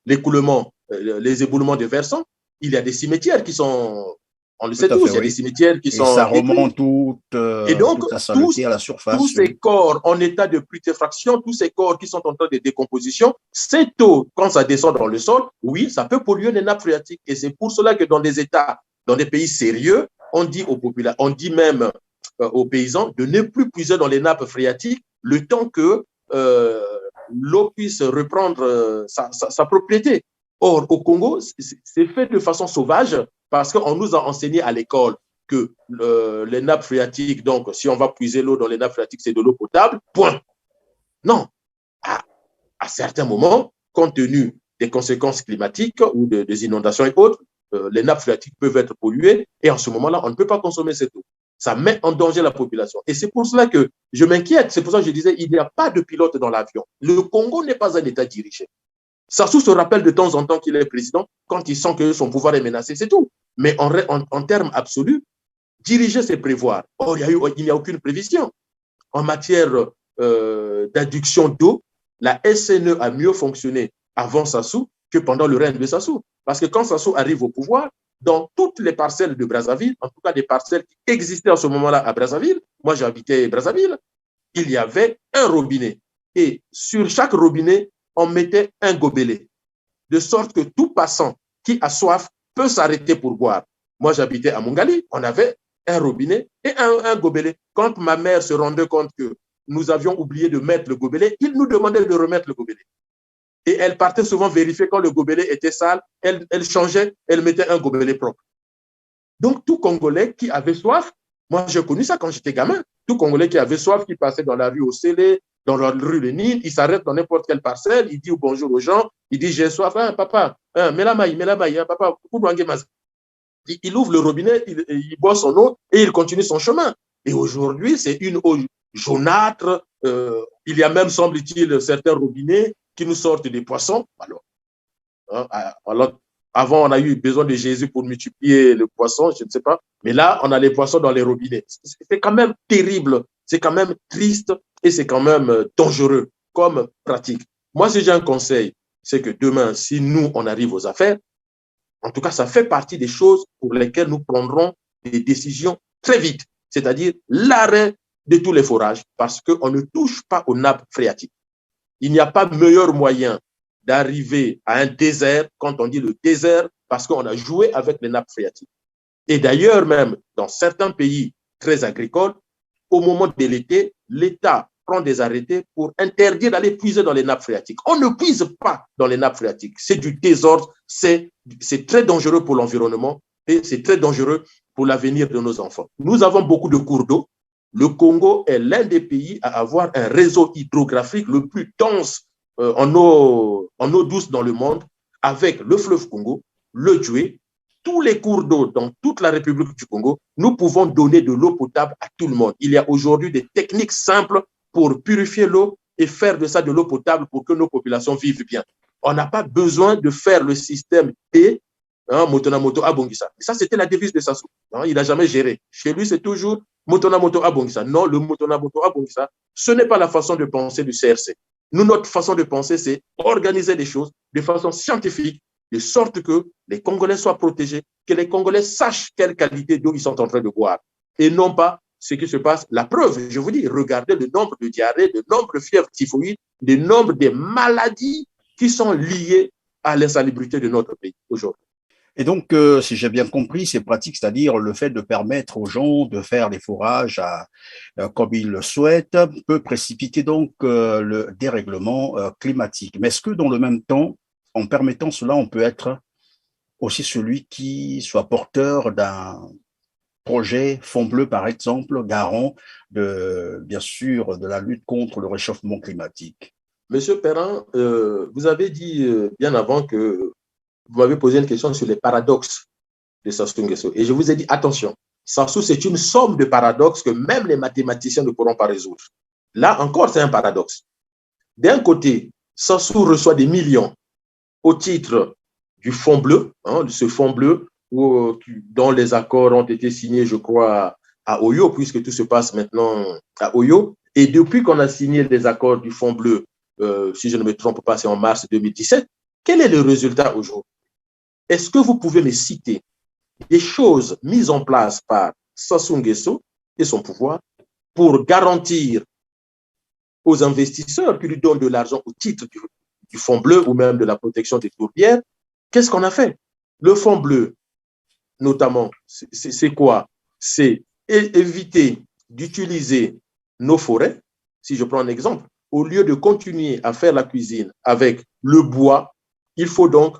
l'écoulement, les éboulements de versants. Il y a des cimetières qui sont On le Tout sait à tous, fait, il y a des oui. cimetières qui Et ça sont détruits. remonte Et donc, toute sa tous, saleté à la tous surface, ces oui. corps en état de putréfaction, tous ces corps qui sont en train de décomposition, cette eau, quand ça descend dans le sol, oui, ça peut polluer les nappes phréatiques. Et c'est pour cela que dans des États, dans des pays sérieux, on dit aux populations, on dit même aux paysans de ne plus puiser dans les nappes phréatiques le temps que l'eau puisse reprendre sa propriété. Or, au Congo, c'est fait de façon sauvage parce qu'on nous a enseigné à l'école que les nappes phréatiques, donc si on va puiser l'eau dans les nappes phréatiques, c'est de l'eau potable, point. Non. À certains moments, compte tenu des conséquences climatiques ou des inondations et autres, les nappes phréatiques peuvent être polluées et en ce moment-là, on ne peut pas consommer cette eau. Ça met en danger la population. Et c'est pour cela que je m'inquiète. C'est pour ça que je disais, il n'y a pas de pilote dans l'avion. Le Congo n'est pas un État dirigé. Sassou se rappelle de temps en temps qu'il est président quand il sent que son pouvoir est menacé, c'est tout. Mais en termes absolus, diriger, c'est prévoir. Or, il n'y a aucune prévision. En matière d'adduction d'eau, la SNE a mieux fonctionné avant Sassou que pendant le règne de Sassou. Parce que quand Sassou arrive au pouvoir, dans toutes les parcelles de Brazzaville, en tout cas des parcelles qui existaient à ce moment-là à Brazzaville, moi j'habitais Brazzaville, il y avait un robinet. Et sur chaque robinet, on mettait un gobelet. De sorte que tout passant qui a soif peut s'arrêter pour boire. Moi j'habitais à Mungali, on avait un robinet et un gobelet. Quand ma mère se rendait compte que nous avions oublié de mettre le gobelet, il nous demandait de remettre le gobelet. Et elle partait souvent vérifier quand le gobelet était sale, elle changeait, elle mettait un gobelet propre. Donc, tout Congolais qui avait soif, moi j'ai connu ça quand j'étais gamin, tout Congolais qui avait soif, qui passait dans la rue au Célé, dans la rue Lénine, il s'arrête dans n'importe quelle parcelle, il dit bonjour aux gens, il dit j'ai soif, hein, papa, hein, mets la maille, hein, papa, il ouvre le robinet, il boit son eau et il continue son chemin. Et aujourd'hui, c'est une eau jaunâtre. Il y a même, semble-t-il, certains robinets qui nous sortent des poissons. Alors, avant, on a eu besoin de Jésus pour multiplier le poisson, je ne sais pas. Mais là, on a les poissons dans les robinets. C'est quand même terrible, c'est quand même triste et c'est quand même dangereux comme pratique. Moi, si j'ai un conseil, c'est que demain, si nous, on arrive aux affaires, en tout cas, ça fait partie des choses pour lesquelles nous prendrons des décisions très vite, c'est-à-dire l'arrêt de tous les forages parce qu'on ne touche pas aux nappes phréatiques. Il n'y a pas meilleur moyen d'arriver à un désert, quand on dit le désert, parce qu'on a joué avec les nappes phréatiques. Et d'ailleurs, même dans certains pays très agricoles, au moment de l'été, l'État prend des arrêtés pour interdire d'aller puiser dans les nappes phréatiques. On ne puise pas dans les nappes phréatiques. C'est du désordre, c'est très dangereux pour l'environnement et c'est très dangereux pour l'avenir de nos enfants. Nous avons beaucoup de cours d'eau. Le Congo est l'un des pays à avoir un réseau hydrographique le plus dense en eau douce dans le monde, avec le fleuve Congo, le Djoué, tous les cours d'eau dans toute la République du Congo. Nous pouvons donner de l'eau potable à tout le monde. Il y a aujourd'hui des techniques simples pour purifier l'eau et faire de ça de l'eau potable pour que nos populations vivent bien. On n'a pas besoin de faire le système T, Motonamoto Abongisa. Et ça, c'était la devise de Sassou. Il n'a jamais géré. Chez lui, c'est toujours Motonamoto Abongisa. Non, le Motonamoto Abongisa, ce n'est pas la façon de penser du CRC. Nous, notre façon de penser, c'est organiser les choses de façon scientifique, de sorte que les Congolais soient protégés, que les Congolais sachent quelle qualité d'eau ils sont en train de boire. Et non pas ce qui se passe. La preuve, je vous dis, regardez le nombre de diarrhées, le nombre de fièvres typhoïdes, le nombre de maladies qui sont liées à l'insalubrité de notre pays aujourd'hui. Et donc, si j'ai bien compris, c'est pratique, c'est-à-dire le fait de permettre aux gens de faire les forages comme ils le souhaitent, peut précipiter donc le dérèglement climatique. Mais est-ce que dans le même temps, en permettant cela, on peut être aussi celui qui soit porteur d'un projet Fonds Bleu, par exemple, garant bien sûr, de la lutte contre le réchauffement climatique? Monsieur Perrin, vous avez dit bien avant que vous m'avez posé une question sur les paradoxes de Sassou Nguesso. Et je vous ai dit, attention, Sassou, c'est une somme de paradoxes que même les mathématiciens ne pourront pas résoudre. Là encore, c'est un paradoxe. D'un côté, Sassou reçoit des millions au titre du Fonds Bleu, de ce Fonds Bleu dont les accords ont été signés, je crois, à Oyo, puisque tout se passe maintenant à Oyo. Et depuis qu'on a signé les accords du Fonds Bleu, si je ne me trompe pas, c'est en mars 2017, quel est le résultat aujourd'hui? Est-ce que vous pouvez me citer des choses mises en place par Sassou Nguesso et son pouvoir pour garantir aux investisseurs qui lui donnent de l'argent au titre du fonds bleu ou même de la protection des tourbières. Qu'est-ce qu'on a fait? Le fonds bleu, notamment, c'est quoi? C'est éviter d'utiliser nos forêts. Si je prends un exemple, au lieu de continuer à faire la cuisine avec le bois, il faut donc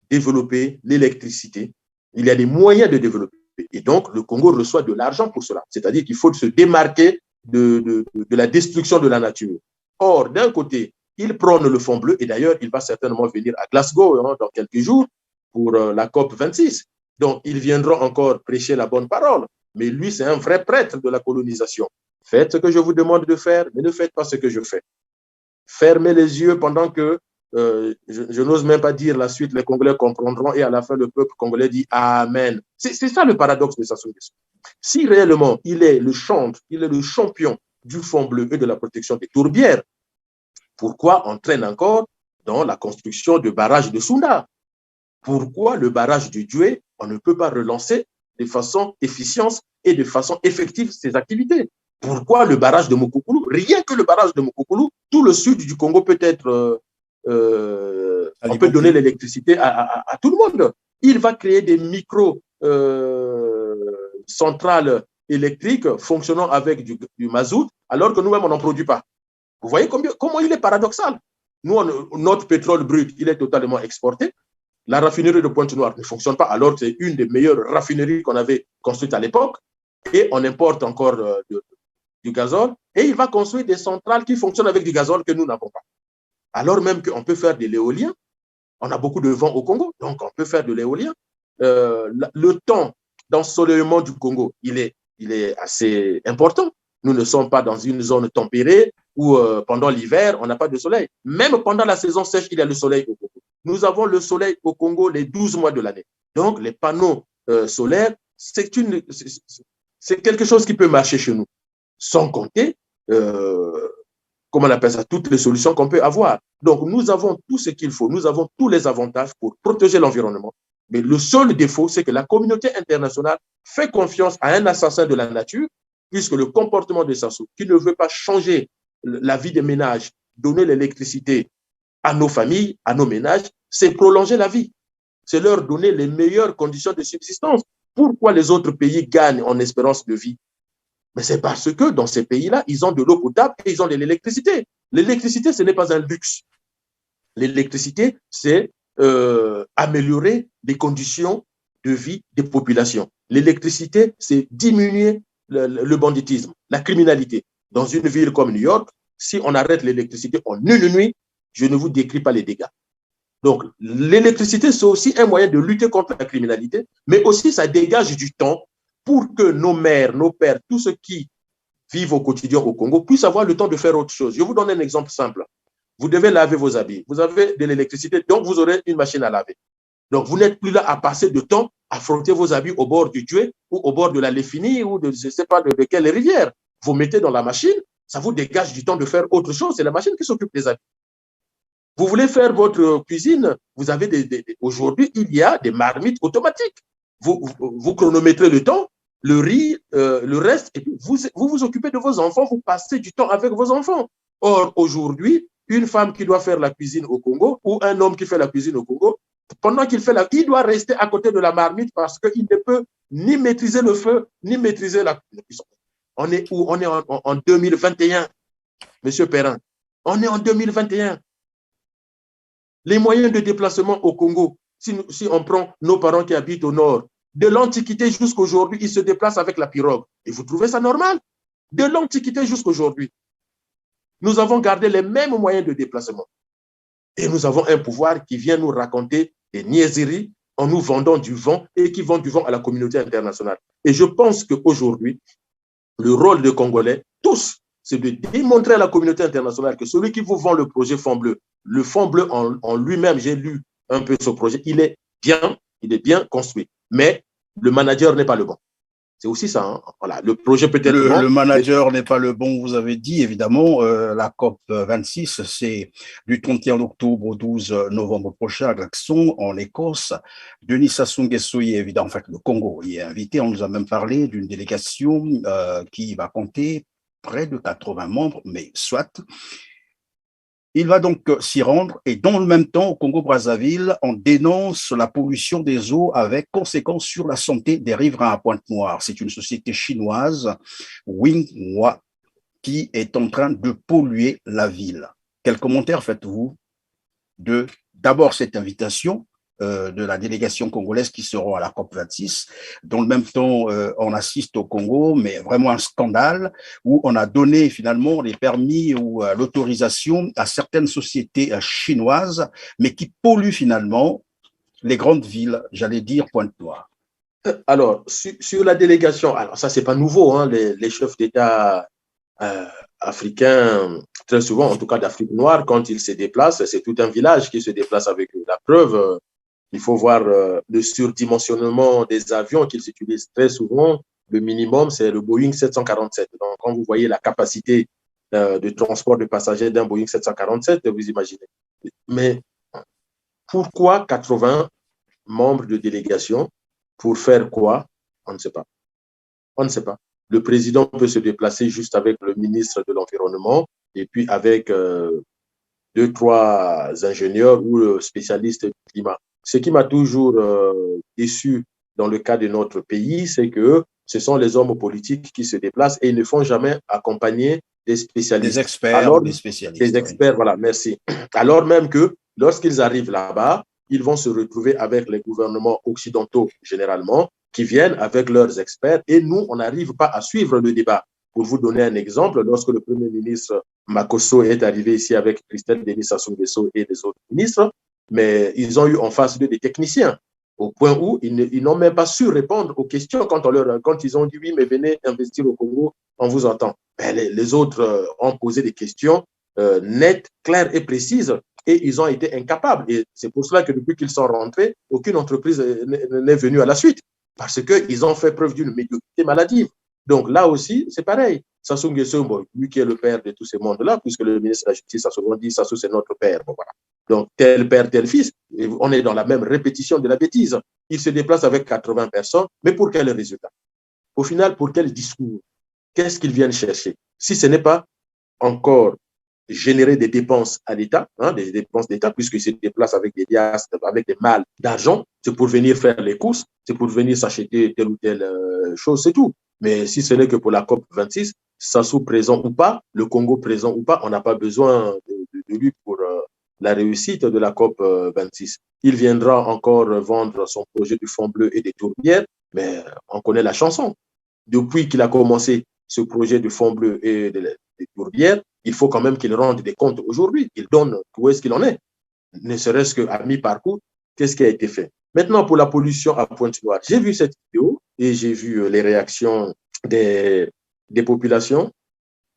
développer l'électricité. Il y a des moyens de développer. Et donc, le Congo reçoit de l'argent pour cela. C'est-à-dire qu'il faut se démarquer de la destruction de la nature. Or, d'un côté, il prône le fonds bleu, et d'ailleurs, il va certainement venir à Glasgow dans quelques jours pour la COP 26. Donc, il viendra encore prêcher la bonne parole. Mais lui, c'est un vrai prêtre de la colonisation. Faites ce que je vous demande de faire, mais ne faites pas ce que je fais. Fermez les yeux pendant que je n'ose même pas dire la suite, les Congolais comprendront et à la fin, le peuple congolais dit Amen. C'est ça le paradoxe de Sassou Nguesso. Si réellement il est le champion du fonds bleu et de la protection des tourbières, pourquoi on traîne encore dans la construction de barrages de Sounda? Pourquoi le barrage du Doué, on ne peut pas relancer de façon efficiente et de façon effective ses activités? Pourquoi le barrage de Mokokulu? Rien que le barrage de Mokokulu, tout le sud du Congo peut être on peut donner l'électricité à tout le monde. Il va créer des micro-centrales électriques fonctionnant avec du mazout, alors que nous-mêmes, on n'en produit pas. Vous voyez comment il est paradoxal. Nous, notre pétrole brut, il est totalement exporté. La raffinerie de Pointe-Noire ne fonctionne pas, alors que c'est une des meilleures raffineries qu'on avait construites à l'époque. Et on importe encore du gazole. Et il va construire des centrales qui fonctionnent avec du gazole que nous n'avons pas. Alors même qu'on peut faire de l'éolien. On a beaucoup de vent au Congo, donc on peut faire de l'éolien. Le temps d'ensoleillement du Congo, il est assez important. Nous ne sommes pas dans une zone tempérée où pendant l'hiver, on n'a pas de soleil. Même pendant la saison sèche, il y a le soleil au Congo. Nous avons le soleil au Congo les 12 mois de l'année. Donc, les panneaux solaires, c'est quelque chose qui peut marcher chez nous. Sans compter comment on appelle ça, toutes les solutions qu'on peut avoir. Donc, nous avons tout ce qu'il faut, nous avons tous les avantages pour protéger l'environnement. Mais le seul défaut, c'est que la communauté internationale fait confiance à un assassin de la nature, puisque le comportement de Sassou, qui ne veut pas changer la vie des ménages, donner l'électricité à nos familles, à nos ménages, c'est prolonger la vie. C'est leur donner les meilleures conditions de subsistance. Pourquoi les autres pays gagnent en espérance de vie? Mais c'est parce que dans ces pays-là, ils ont de l'eau potable et ils ont de l'électricité. L'électricité, ce n'est pas un luxe. L'électricité, c'est améliorer les conditions de vie des populations. L'électricité, c'est diminuer le banditisme, la criminalité. Dans une ville comme New York, si on arrête l'électricité en une nuit, je ne vous décris pas les dégâts. Donc, l'électricité, c'est aussi un moyen de lutter contre la criminalité, mais aussi ça dégage du temps pour que nos mères, nos pères, tous ceux qui vivent au quotidien au Congo puissent avoir le temps de faire autre chose. Je vous donne un exemple simple. Vous devez laver vos habits. Vous avez de l'électricité, donc vous aurez une machine à laver. Donc, vous n'êtes plus là à passer de temps à frotter vos habits au bord du Doué ou au bord de la Léfini ou de je ne sais pas de quelle rivière. Vous mettez dans la machine, ça vous dégage du temps de faire autre chose. C'est la machine qui s'occupe des habits. Vous voulez faire votre cuisine, vous avez aujourd'hui, il y a des marmites automatiques. Vous chronométrez le temps, le riz, le reste, et puis vous occupez de vos enfants, vous passez du temps avec vos enfants. Or, aujourd'hui, une femme qui doit faire la cuisine au Congo ou un homme qui fait la cuisine au Congo, pendant qu'il fait il doit rester à côté de la marmite parce qu'il ne peut ni maîtriser le feu, ni maîtriser la cuisson. On est où? On est en 2021, Monsieur Perrin. On est en 2021. Les moyens de déplacement au Congo, si on prend nos parents qui habitent au nord, de l'Antiquité jusqu'à aujourd'hui, ils se déplacent avec la pirogue. Et vous trouvez ça normal? De l'Antiquité jusqu'à aujourd'hui, nous avons gardé les mêmes moyens de déplacement. Et nous avons un pouvoir qui vient nous raconter des niaiseries en nous vendant du vent et qui vend du vent à la communauté internationale. Et je pense qu'aujourd'hui, le rôle des Congolais, tous, c'est de démontrer à la communauté internationale que celui qui vous vend le projet Fonds Bleu, le Fonds Bleu en lui-même, j'ai lu un peu ce projet, il est bien construit. Mais le manager n'est pas le bon. C'est aussi ça. Hein. Voilà. Le projet peut être bon. Le manager n'est pas le bon, vous avez dit, évidemment. La COP 26, c'est du 31 octobre au 12 novembre prochain à Glasgow, en Écosse. Denis Sassou Nguesso y est évidemment, en fait, le Congo y est invité. On nous a même parlé d'une délégation qui va compter près de 80 membres, mais soit. Il va donc s'y rendre et dans le même temps, au Congo-Brazzaville, on dénonce la pollution des eaux avec conséquences sur la santé des riverains à Pointe-Noire. C'est une société chinoise, Winghua, qui est en train de polluer la ville. Quel commentaire faites-vous de d'abord cette invitation de la délégation congolaise qui seront à la COP26. Dans le même temps, on assiste au Congo, mais vraiment un scandale où on a donné finalement les permis ou l'autorisation à certaines sociétés chinoises, mais qui polluent finalement les grandes villes, j'allais dire Pointe-Noire. Alors, sur la délégation, alors ça, c'est pas nouveau, hein, les chefs d'État africains, très souvent, en tout cas d'Afrique noire, quand ils se déplacent, c'est tout un village qui se déplace avec eux. La preuve, il faut voir le surdimensionnement des avions qu'ils utilisent très souvent. Le minimum, c'est le Boeing 747. Donc, quand vous voyez la capacité de transport de passagers d'un Boeing 747, vous imaginez. Mais pourquoi 80 membres de délégation? Pour faire quoi? On ne sait pas. On ne sait pas. Le président peut se déplacer juste avec le ministre de l'Environnement et puis avec deux, trois ingénieurs ou spécialistes du climat. Ce qui m'a toujours déçu dans le cas de notre pays, c'est que ce sont les hommes politiques qui se déplacent et ils ne font jamais accompagner des spécialistes. Des experts alors, ou des spécialistes. Des experts, oui. Voilà, merci. Alors même que lorsqu'ils arrivent là-bas, ils vont se retrouver avec les gouvernements occidentaux généralement qui viennent avec leurs experts et nous, on n'arrive pas à suivre le débat. Pour vous donner un exemple, lorsque le Premier ministre Makosso est arrivé ici avec Christelle Denis Sassou Nguesso et les autres ministres, mais ils ont eu en face d'eux des techniciens, au point où ils n'ont même pas su répondre aux questions quand ils ont dit oui, mais venez investir au Congo, on vous entend. Ben, les autres ont posé des questions nettes, claires et précises, et ils ont été incapables. Et c'est pour cela que depuis qu'ils sont rentrés, aucune entreprise n'est venue à la suite, parce qu'ils ont fait preuve d'une médiocrité maladive. Donc là aussi, c'est pareil. Sassou Nguesso, bon, lui qui est le père de tous ces mondes-là, puisque le ministre de la Justice a souvent dit Sassou, c'est notre père. Bon, voilà. Donc, tel père, tel fils, et on est dans la même répétition de la bêtise. Il se déplace avec 80 personnes, mais pour quel résultat? Au final, pour quel discours? Qu'est-ce qu'ils viennent chercher? Si ce n'est pas encore générer des dépenses à l'État, hein, des dépenses d'État, puisqu'ils se déplacent avec des liasses, avec des malles d'argent, c'est pour venir faire les courses, c'est pour venir s'acheter telle ou telle chose, c'est tout. Mais si ce n'est que pour la COP 26, Sassou présent ou pas, le Congo présent ou pas, on n'a pas besoin de lui pour la réussite de la COP 26. Il viendra encore vendre son projet du Fonds bleu et des tourbières, mais on connaît la chanson. Depuis qu'il a commencé ce projet du Fonds bleu et des tourbières, il faut quand même qu'il rende des comptes aujourd'hui. Il donne où est-ce qu'il en est. Ne serait-ce qu'à mi-parcours, qu'est-ce qui a été fait? Maintenant, pour la pollution à Pointe-Noire, j'ai vu cette vidéo et j'ai vu les réactions des populations.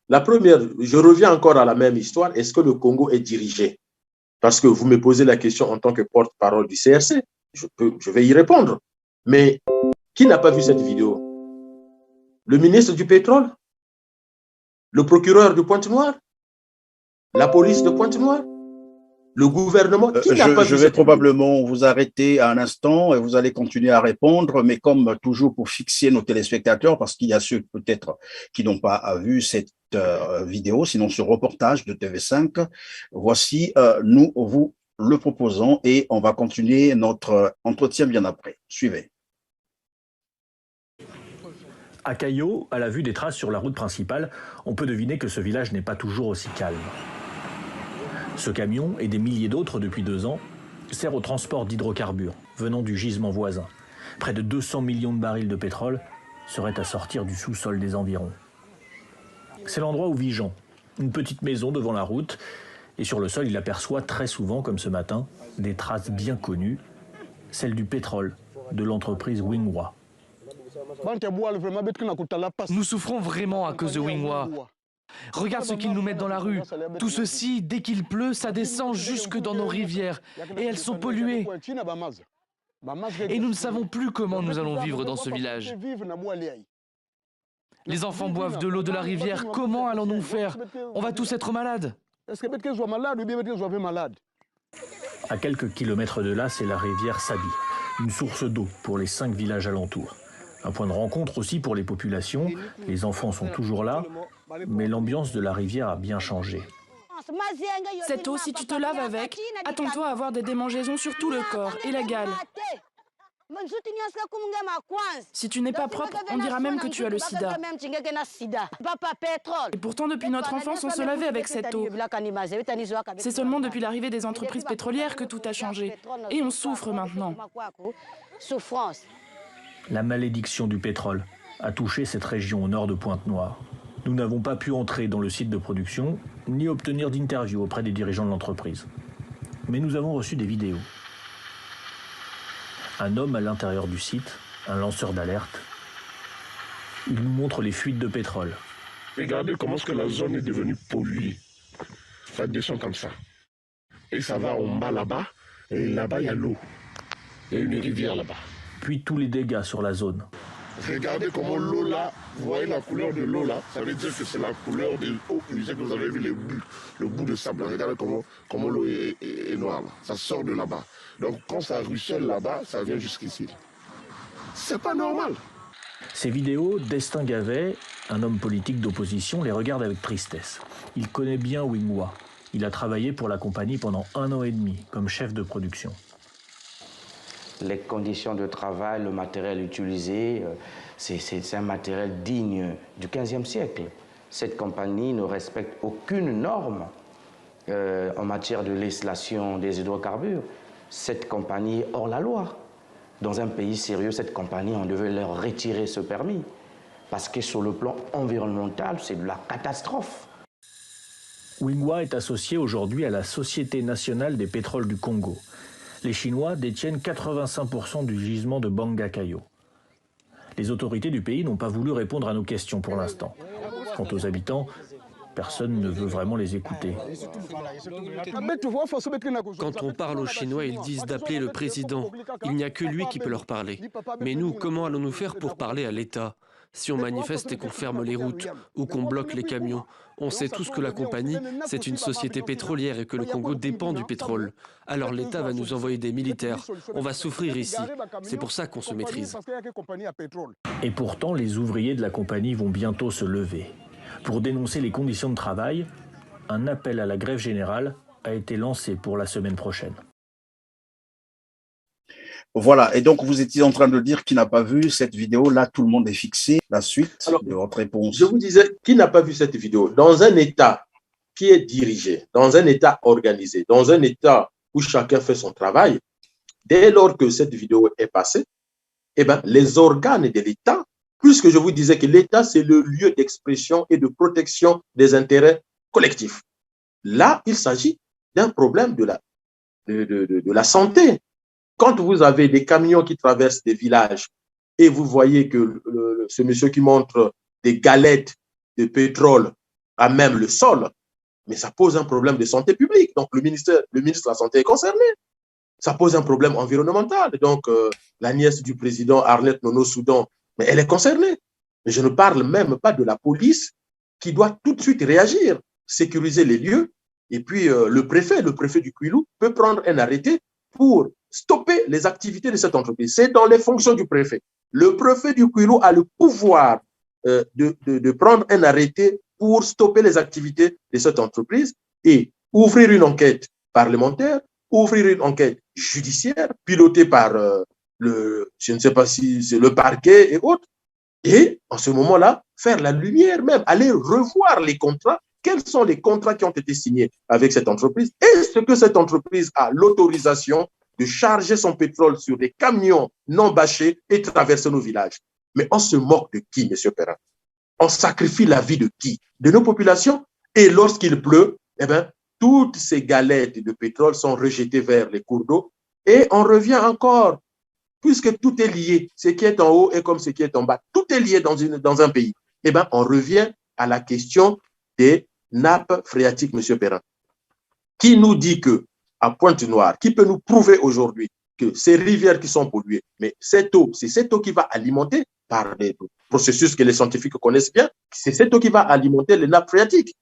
La première, je reviens encore à la même histoire. Est-ce que le Congo est dirigé? Parce que vous me posez la question en tant que porte-parole du CRC. Je vais y répondre. Mais qui n'a pas vu cette vidéo? Le ministre du pétrole? Le procureur de Pointe-Noire? La police de Pointe-Noire? Le gouvernement? Qui n'a pas vu je vais probablement vous arrêter un instant et vous allez continuer à répondre, mais comme toujours pour fixer nos téléspectateurs, parce qu'il y a ceux peut-être qui n'ont pas vu cette vidéo, sinon ce reportage de TV5, voici, nous vous le proposons et on va continuer notre entretien bien après. Suivez. À Caillot, à la vue des traces sur la route principale, on peut deviner que ce village n'est pas toujours aussi calme. Ce camion, et des milliers d'autres depuis 2 ans, sert au transport d'hydrocarbures venant du gisement voisin. Près de 200 millions de barils de pétrole seraient à sortir du sous-sol des environs. C'est l'endroit où vit Jean, une petite maison devant la route, et sur le sol il aperçoit très souvent, comme ce matin, des traces bien connues, celles du pétrole de l'entreprise Winghua. Nous souffrons vraiment à cause de Winghua. Regarde ce qu'ils nous mettent dans la rue. Tout ceci, dès qu'il pleut, ça descend jusque dans nos rivières. Et elles sont polluées. Et nous ne savons plus comment nous allons vivre dans ce village. Les enfants boivent de l'eau de la rivière, comment allons-nous faire? On va tous être malades. À quelques kilomètres de là, c'est la rivière Sabi, une source d'eau pour les 5 villages alentours. Un point de rencontre aussi pour les populations. Les enfants sont toujours là, mais l'ambiance de la rivière a bien changé. Cette eau, si tu te laves avec, attends-toi à avoir des démangeaisons sur tout le corps et la gale. Si tu n'es pas propre, on dira même que tu as le sida. Et pourtant, depuis notre enfance, on se lavait avec cette eau. C'est seulement depuis l'arrivée des entreprises pétrolières que tout a changé. Et on souffre maintenant. La malédiction du pétrole a touché cette région au nord de Pointe-Noire. Nous n'avons pas pu entrer dans le site de production, ni obtenir d'interview auprès des dirigeants de l'entreprise. Mais nous avons reçu des vidéos. Un homme à l'intérieur du site, un lanceur d'alerte. Il nous montre les fuites de pétrole. Regardez comment est-ce que la zone est devenue polluée. Ça descend comme ça. Et ça va en bas là-bas. Et là-bas, il y a l'eau. Il y a une rivière là-bas. Puis tous les dégâts sur la zone. Regardez comment l'eau là, vous voyez la couleur de l'eau là, ça veut dire que c'est la couleur de l'eau usée que vous avez vu, le bout de sable. Regardez comment l'eau est noire là. Ça sort de là-bas. Donc quand ça ruisselle là-bas, ça vient jusqu'ici. C'est pas normal. Ces vidéos, Destin Gavet, un homme politique d'opposition, les regarde avec tristesse. Il connaît bien Wingwa. Il a travaillé pour la compagnie pendant 1 an et demi comme chef de production. Les conditions de travail, le matériel utilisé, c'est un matériel digne du XVe siècle. Cette compagnie ne respecte aucune norme en matière de législation des hydrocarbures. Cette compagnie est hors la loi. Dans un pays sérieux, cette compagnie, on devait leur retirer ce permis. Parce que sur le plan environnemental, c'est de la catastrophe. Wingwa est associé aujourd'hui à la Société nationale des pétroles du Congo. Les Chinois détiennent 85% du gisement de Bangakayo. Les autorités du pays n'ont pas voulu répondre à nos questions pour l'instant. Quant aux habitants, personne ne veut vraiment les écouter. Quand on parle aux Chinois, ils disent d'appeler le président. Il n'y a que lui qui peut leur parler. Mais nous, comment allons-nous faire pour parler à l'État? Si on manifeste et qu'on ferme les routes ou qu'on bloque les camions, on sait tous que la compagnie, c'est une société pétrolière et que le Congo dépend du pétrole. Alors l'État va nous envoyer des militaires. On va souffrir ici. C'est pour ça qu'on se maîtrise. Et pourtant, les ouvriers de la compagnie vont bientôt se lever. Pour dénoncer les conditions de travail, un appel à la grève générale a été lancé pour la semaine prochaine. Voilà, et donc vous étiez en train de dire qui n'a pas vu cette vidéo, là tout le monde est fixé. La suite de votre réponse. Je vous disais, qui n'a pas vu cette vidéo? Dans un État qui est dirigé, dans un État organisé, dans un État où chacun fait son travail, dès lors que cette vidéo est passée, eh ben, les organes de l'État, puisque je vous disais que l'État, c'est le lieu d'expression et de protection des intérêts collectifs. Là, il s'agit d'un problème de la santé. Quand vous avez des camions qui traversent des villages et vous voyez que ce monsieur qui montre des galettes de pétrole à même le sol, mais ça pose un problème de santé publique. Donc, le ministre de la Santé est concerné. Ça pose un problème environnemental. Donc, la nièce du président, Arlette Nono-Soudan, mais elle est concernée. Mais je ne parle même pas de la police qui doit tout de suite réagir, sécuriser les lieux. Et puis, le préfet du Kwilu peut prendre un arrêté pour stopper les activités de cette entreprise. C'est dans les fonctions du préfet. Le préfet du Kwilu a le pouvoir de prendre un arrêté pour stopper les activités de cette entreprise et ouvrir une enquête parlementaire, ouvrir une enquête judiciaire pilotée par je ne sais pas si c'est le parquet et autres, et en ce moment-là, faire la lumière même, aller revoir les contrats. Quels sont les contrats qui ont été signés avec cette entreprise? Est-ce que cette entreprise a l'autorisation de charger son pétrole sur des camions non bâchés et traverser nos villages? Mais on se moque de qui, M. Perrin? On sacrifie la vie de qui? De nos populations? Et lorsqu'il pleut, eh bien, toutes ces galettes de pétrole sont rejetées vers les cours d'eau. Et on revient encore, puisque tout est lié, ce qui est en haut est comme ce qui est en bas. Tout est lié dans un pays. Eh bien, on revient à la question des nappes phréatiques, M. Perrin. Qui nous dit que à Pointe-Noire, qui peut nous prouver aujourd'hui que ces rivières qui sont polluées, mais cette eau, c'est cette eau qui va alimenter par des processus que les scientifiques connaissent bien, c'est cette eau qui va alimenter les nappes phréatiques.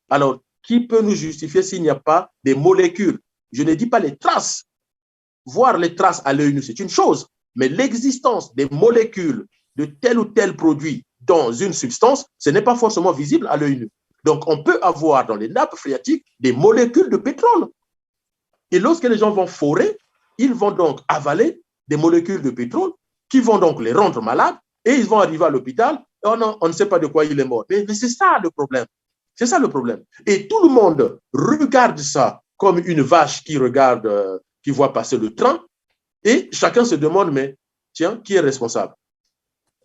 Alors, qui peut nous justifier s'il n'y a pas des molécules? Je ne dis pas les traces. Voir les traces à l'œil nu, c'est une chose, mais l'existence des molécules de tel ou tel produit dans une substance, ce n'est pas forcément visible à l'œil nu. Donc, on peut avoir dans les nappes phréatiques des molécules de pétrole. Et lorsque les gens vont forer, ils vont donc avaler des molécules de pétrole qui vont donc les rendre malades et ils vont arriver à l'hôpital. Oh non, on ne sait pas de quoi il est mort. Mais c'est ça le problème. C'est ça le problème. Et tout le monde regarde ça comme une vache qui regarde, qui voit passer le train et chacun se demande, mais tiens, qui est responsable?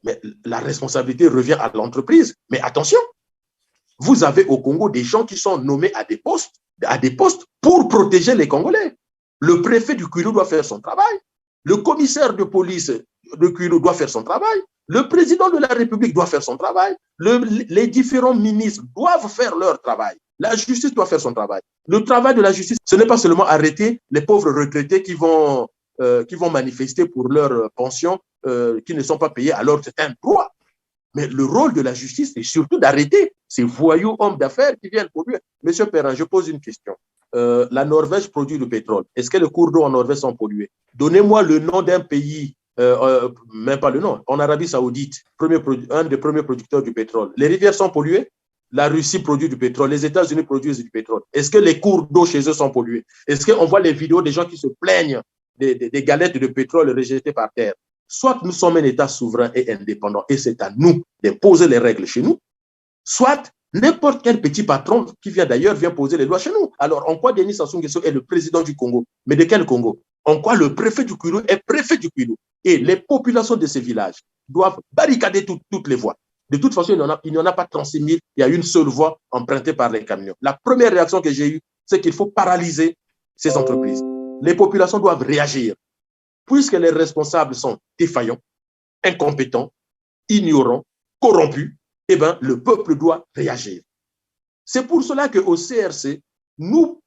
Mais la responsabilité revient à l'entreprise. Mais attention, vous avez au Congo des gens qui sont nommés à des postes pour protéger les Congolais. Le préfet du Kwilu doit faire son travail. Le commissaire de police de Kwilu doit faire son travail. Le président de la République doit faire son travail. Les différents ministres doivent faire leur travail. La justice doit faire son travail. Le travail de la justice, ce n'est pas seulement arrêter les pauvres retraités qui vont manifester pour leur pension qui ne sont pas payés alors que c'est un droit. Mais le rôle de la justice, c'est surtout d'arrêter ces voyous hommes d'affaires qui viennent polluer. Monsieur Perrin, je pose une question. La Norvège produit du pétrole. Est-ce que les cours d'eau en Norvège sont pollués? Donnez-moi le nom d'un pays, même pas le nom, en Arabie Saoudite, un des premiers producteurs du pétrole. Les rivières sont polluées? La Russie produit du pétrole, les États-Unis produisent du pétrole. Est-ce que les cours d'eau chez eux sont pollués? Est-ce qu'on voit les vidéos des gens qui se plaignent des galettes de pétrole rejetées par terre? Soit nous sommes un État souverain et indépendant et c'est à nous d'imposer les règles chez nous, soit n'importe quel petit patron qui vient d'ailleurs vient poser les lois chez nous. Alors, en quoi Denis Sassou Nguesso est le président du Congo? Mais de quel Congo? En quoi le préfet du Kwilu est préfet du Kwilu? Et les populations de ces villages doivent barricader toutes les voies. De toute façon, il n'y en a pas 36 000, il y a une seule voie empruntée par les camions. La première réaction que j'ai eue, c'est qu'il faut paralyser ces entreprises. Les populations doivent réagir. Puisque les responsables sont défaillants, incompétents, ignorants, corrompus, eh bien, le peuple doit réagir. C'est pour cela qu'au CRC, nous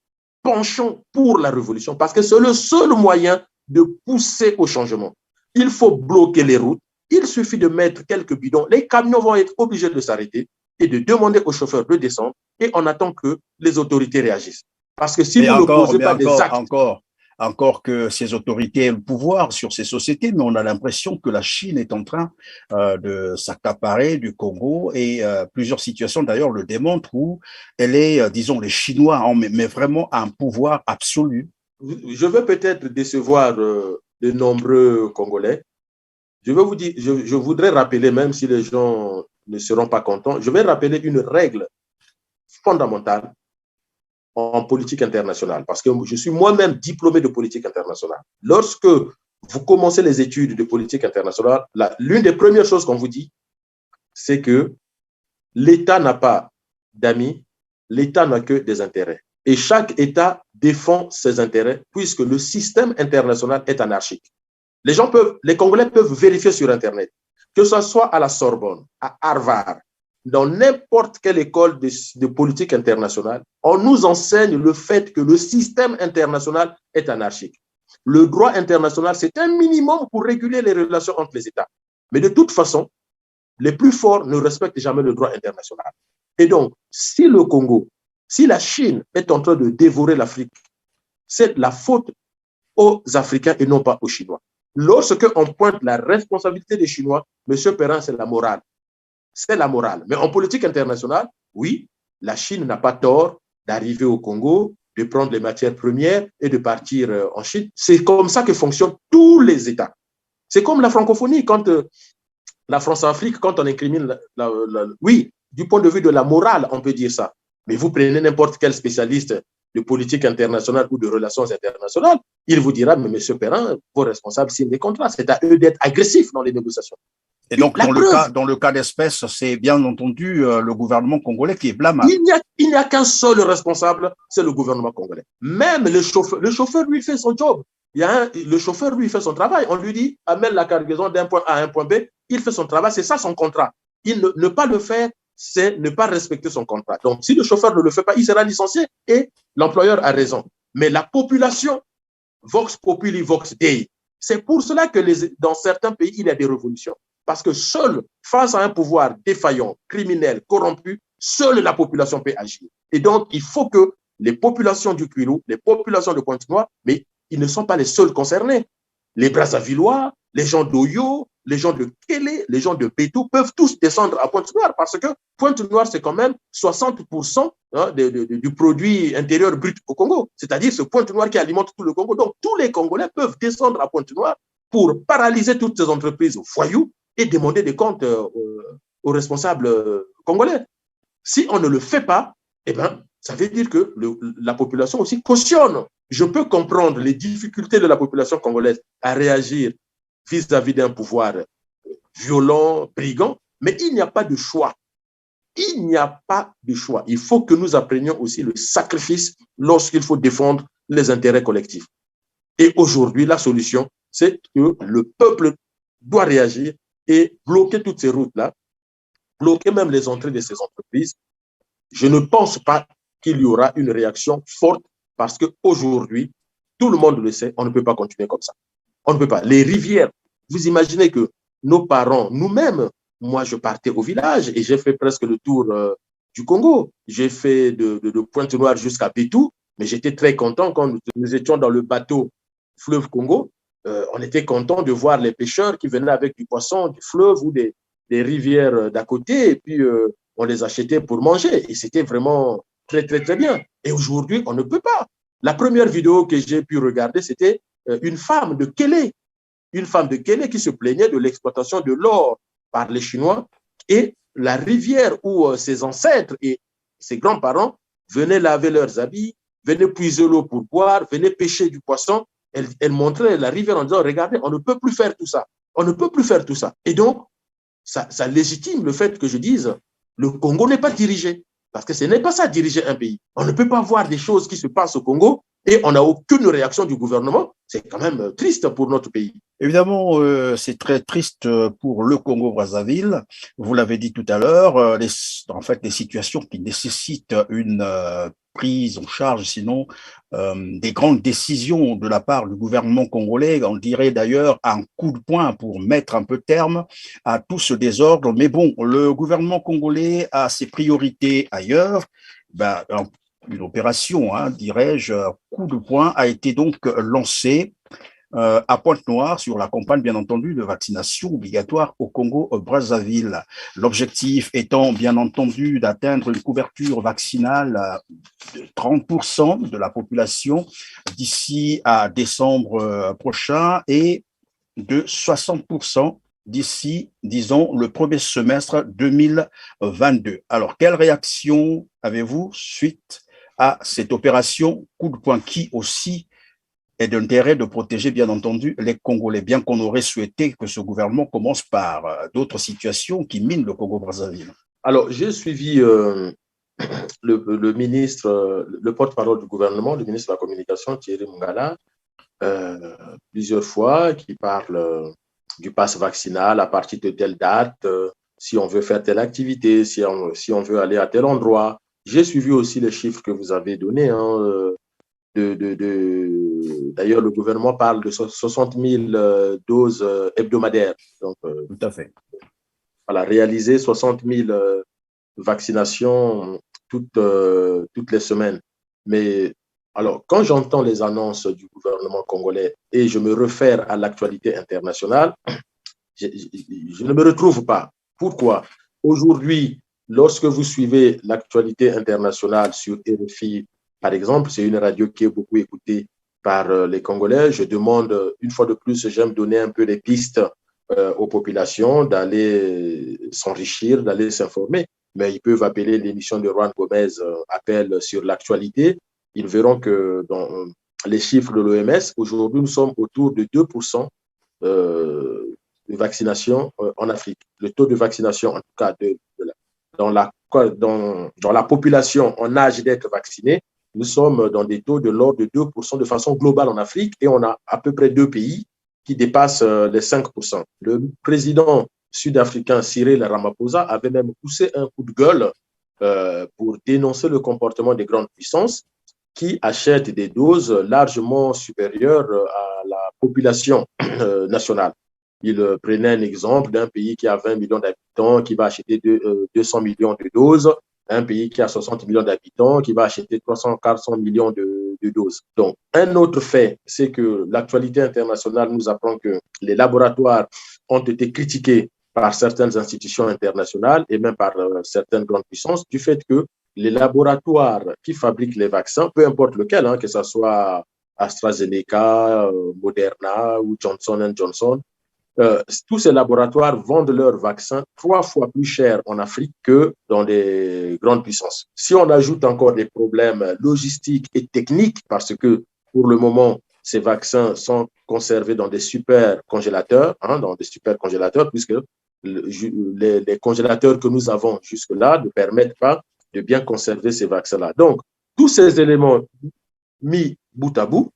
penchons pour la révolution, parce que c'est le seul moyen de pousser au changement. Il faut bloquer les routes, il suffit de mettre quelques bidons, les camions vont être obligés de s'arrêter et de demander aux chauffeurs de descendre et on attend que les autorités réagissent. Parce que si vous ne posez pas des actes... Encore que ces autorités aient le pouvoir sur ces sociétés, mais on a l'impression que la Chine est en train de s'accaparer du Congo et plusieurs situations d'ailleurs le démontrent où elle est, disons, les Chinois ont mais vraiment un pouvoir absolu. Je vais peut-être décevoir de nombreux Congolais. Je vais vous dire, je voudrais rappeler, même si les gens ne seront pas contents, je vais rappeler une règle fondamentale en politique internationale, parce que je suis moi-même diplômé de politique internationale. Lorsque vous commencez les études de politique internationale, l'une des premières choses qu'on vous dit, c'est que l'État n'a pas d'amis, l'État n'a que des intérêts. Et chaque État défend ses intérêts puisque le système international est anarchique. Les Congolais peuvent vérifier sur Internet, que ce soit à la Sorbonne, à Harvard, dans n'importe quelle école de politique internationale, on nous enseigne le fait que le système international est anarchique. Le droit international, c'est un minimum pour réguler les relations entre les États. Mais de toute façon, les plus forts ne respectent jamais le droit international. Et donc, si le Congo, si la Chine est en train de dévorer l'Afrique, c'est la faute aux Africains et non pas aux Chinois. Lorsque on pointe la responsabilité des Chinois, M. Perrin, c'est la morale. C'est la morale. Mais en politique internationale, oui, la Chine n'a pas tort d'arriver au Congo, de prendre les matières premières et de partir en Chine. C'est comme ça que fonctionnent tous les États. C'est comme la francophonie, quand la France-Afrique, quand on incrimine, oui, du point de vue de la morale, on peut dire ça. Mais vous prenez n'importe quel spécialiste de politique internationale ou de relations internationales, il vous dira, mais M. Perrin, vos responsables signent des contrats. C'est à eux d'être agressifs dans les négociations. Et donc, dans le cas d'espèce, c'est bien entendu le gouvernement congolais qui est blâmable. Il n'y a qu'un seul responsable, c'est le gouvernement congolais. Même le chauffeur, lui, fait son job. Le chauffeur, lui, fait son travail. On lui dit, amène la cargaison d'un point A à un point B. Il fait son travail, c'est ça son contrat. Ne pas le faire, c'est ne pas respecter son contrat. Donc, si le chauffeur ne le fait pas, il sera licencié et l'employeur a raison. Mais la population, vox populi, vox dei, C'est pour cela que dans certains pays, il y a des révolutions. Parce que seul, face à un pouvoir défaillant, criminel, corrompu, seule la population peut agir. Et donc, il faut que les populations du Kwilu, les populations de Pointe-Noire, mais ils ne sont pas les seuls concernés. Les Brazzavillois, les gens d'Oyo, les gens de Kélé, les gens de Bétou peuvent tous descendre à Pointe-Noire parce que Pointe-Noire, c'est quand même 60% du produit intérieur brut au Congo. C'est-à-dire ce Pointe-Noire qui alimente tout le Congo. Donc, tous les Congolais peuvent descendre à Pointe-Noire pour paralyser toutes ces entreprises voyous et demander des comptes aux responsables congolais. Si on ne le fait pas, eh ben, ça veut dire que la population aussi cautionne. Je peux comprendre les difficultés de la population congolaise à réagir vis-à-vis d'un pouvoir violent, brigand, mais il n'y a pas de choix. Il n'y a pas de choix. Il faut que nous apprenions aussi le sacrifice lorsqu'il faut défendre les intérêts collectifs. Et aujourd'hui, la solution, c'est que le peuple doit réagir et bloquer toutes ces routes-là, bloquer même les entrées de ces entreprises. Je ne pense pas qu'il y aura une réaction forte parce qu'aujourd'hui, tout le monde le sait, on ne peut pas continuer comme ça. On ne peut pas. Les rivières, vous imaginez que nos parents, nous-mêmes, moi je partais au village et j'ai fait presque le tour du Congo. J'ai fait de Pointe-Noire jusqu'à Bétou, mais j'étais très content quand nous étions dans le bateau fleuve Congo. On était content de voir les pêcheurs qui venaient avec du poisson du fleuve ou des rivières d'à côté et puis on les achetait pour manger et c'était vraiment très, très, très bien. Et aujourd'hui, on ne peut pas. La première vidéo que j'ai pu regarder, c'était une femme de Kélé qui se plaignait de l'exploitation de l'or par les Chinois et la rivière où ses ancêtres et ses grands-parents venaient laver leurs habits, venaient puiser l'eau pour boire, venaient pêcher du poisson. Elle montrait la rivière en disant, regardez, on ne peut plus faire tout ça. On ne peut plus faire tout ça. Et donc, ça légitime le fait que je dise, le Congo n'est pas dirigé. Parce que ce n'est pas ça, diriger un pays. On ne peut pas voir des choses qui se passent au Congo et on n'a aucune réaction du gouvernement. C'est quand même triste pour notre pays. Évidemment, c'est très triste pour le Congo-Brazzaville. Vous l'avez dit tout à l'heure, en fait, les situations qui nécessitent une prise en charge, sinon des grandes décisions de la part du gouvernement congolais, on dirait d'ailleurs un coup de poing pour mettre un peu terme à tout ce désordre. Mais bon, le gouvernement congolais a ses priorités ailleurs. Ben, une opération, dirais-je, coup de poing a été donc lancée à Pointe-Noire sur la campagne, bien entendu, de vaccination obligatoire au Congo-Brazzaville. L'objectif étant, bien entendu, d'atteindre une couverture vaccinale de 30% de la population d'ici à décembre prochain et de 60% d'ici, disons, le premier semestre 2022. Alors, quelle réaction avez-vous suite à cette opération coup de poing qui aussi est d'intérêt de protéger, bien entendu, les Congolais, bien qu'on aurait souhaité que ce gouvernement commence par d'autres situations qui minent le Congo-Brazzaville? Alors, j'ai suivi le ministre, le porte-parole du gouvernement, le ministre de la Communication, Thierry Mungala, plusieurs fois, qui parle du pass vaccinal à partir de telle date, si on veut faire telle activité, si on veut aller à tel endroit. J'ai suivi aussi les chiffres que vous avez donnés, D'ailleurs, le gouvernement parle de 60 000 doses hebdomadaires. Donc, tout à fait. Voilà, réaliser 60 000 vaccinations toutes les semaines. Mais alors, quand j'entends les annonces du gouvernement congolais et je me réfère à l'actualité internationale, je ne me retrouve pas. Pourquoi? Aujourd'hui, lorsque vous suivez l'actualité internationale sur RFI, par exemple, c'est une radio qui est beaucoup écoutée par les Congolais. Je demande, une fois de plus, j'aime donner un peu des pistes aux populations d'aller s'enrichir, d'aller s'informer. Mais ils peuvent appeler l'émission de Juan Gomez, Appel sur l'actualité. Ils verront que dans les chiffres de l'OMS, aujourd'hui, nous sommes autour de 2% de vaccination en Afrique. Le taux de vaccination, en tout cas, dans la population en âge d'être vacciné, nous sommes dans des taux de l'ordre de 2% de façon globale en Afrique et on a à peu près 2 pays qui dépassent les 5%. Le président sud-africain Cyril Ramaphosa avait même poussé un coup de gueule pour dénoncer le comportement des grandes puissances qui achètent des doses largement supérieures à la population nationale. Il prenait un exemple d'un pays qui a 20 millions d'habitants, qui va acheter 200 millions de doses, un pays qui a 60 millions d'habitants, qui va acheter 300-400 millions de doses. Donc, un autre fait, c'est que l'actualité internationale nous apprend que les laboratoires ont été critiqués par certaines institutions internationales et même par certaines grandes puissances du fait que les laboratoires qui fabriquent les vaccins, peu importe lequel, que ce soit AstraZeneca, Moderna ou Johnson & Johnson, tous ces laboratoires vendent leurs vaccins 3 fois plus cher en Afrique que dans les grandes puissances. Si on ajoute encore des problèmes logistiques et techniques, parce que pour le moment, ces vaccins sont conservés dans des super congélateurs, puisque les congélateurs que nous avons jusque-là ne permettent pas de bien conserver ces vaccins-là. Donc, tous ces éléments mis bout à bout,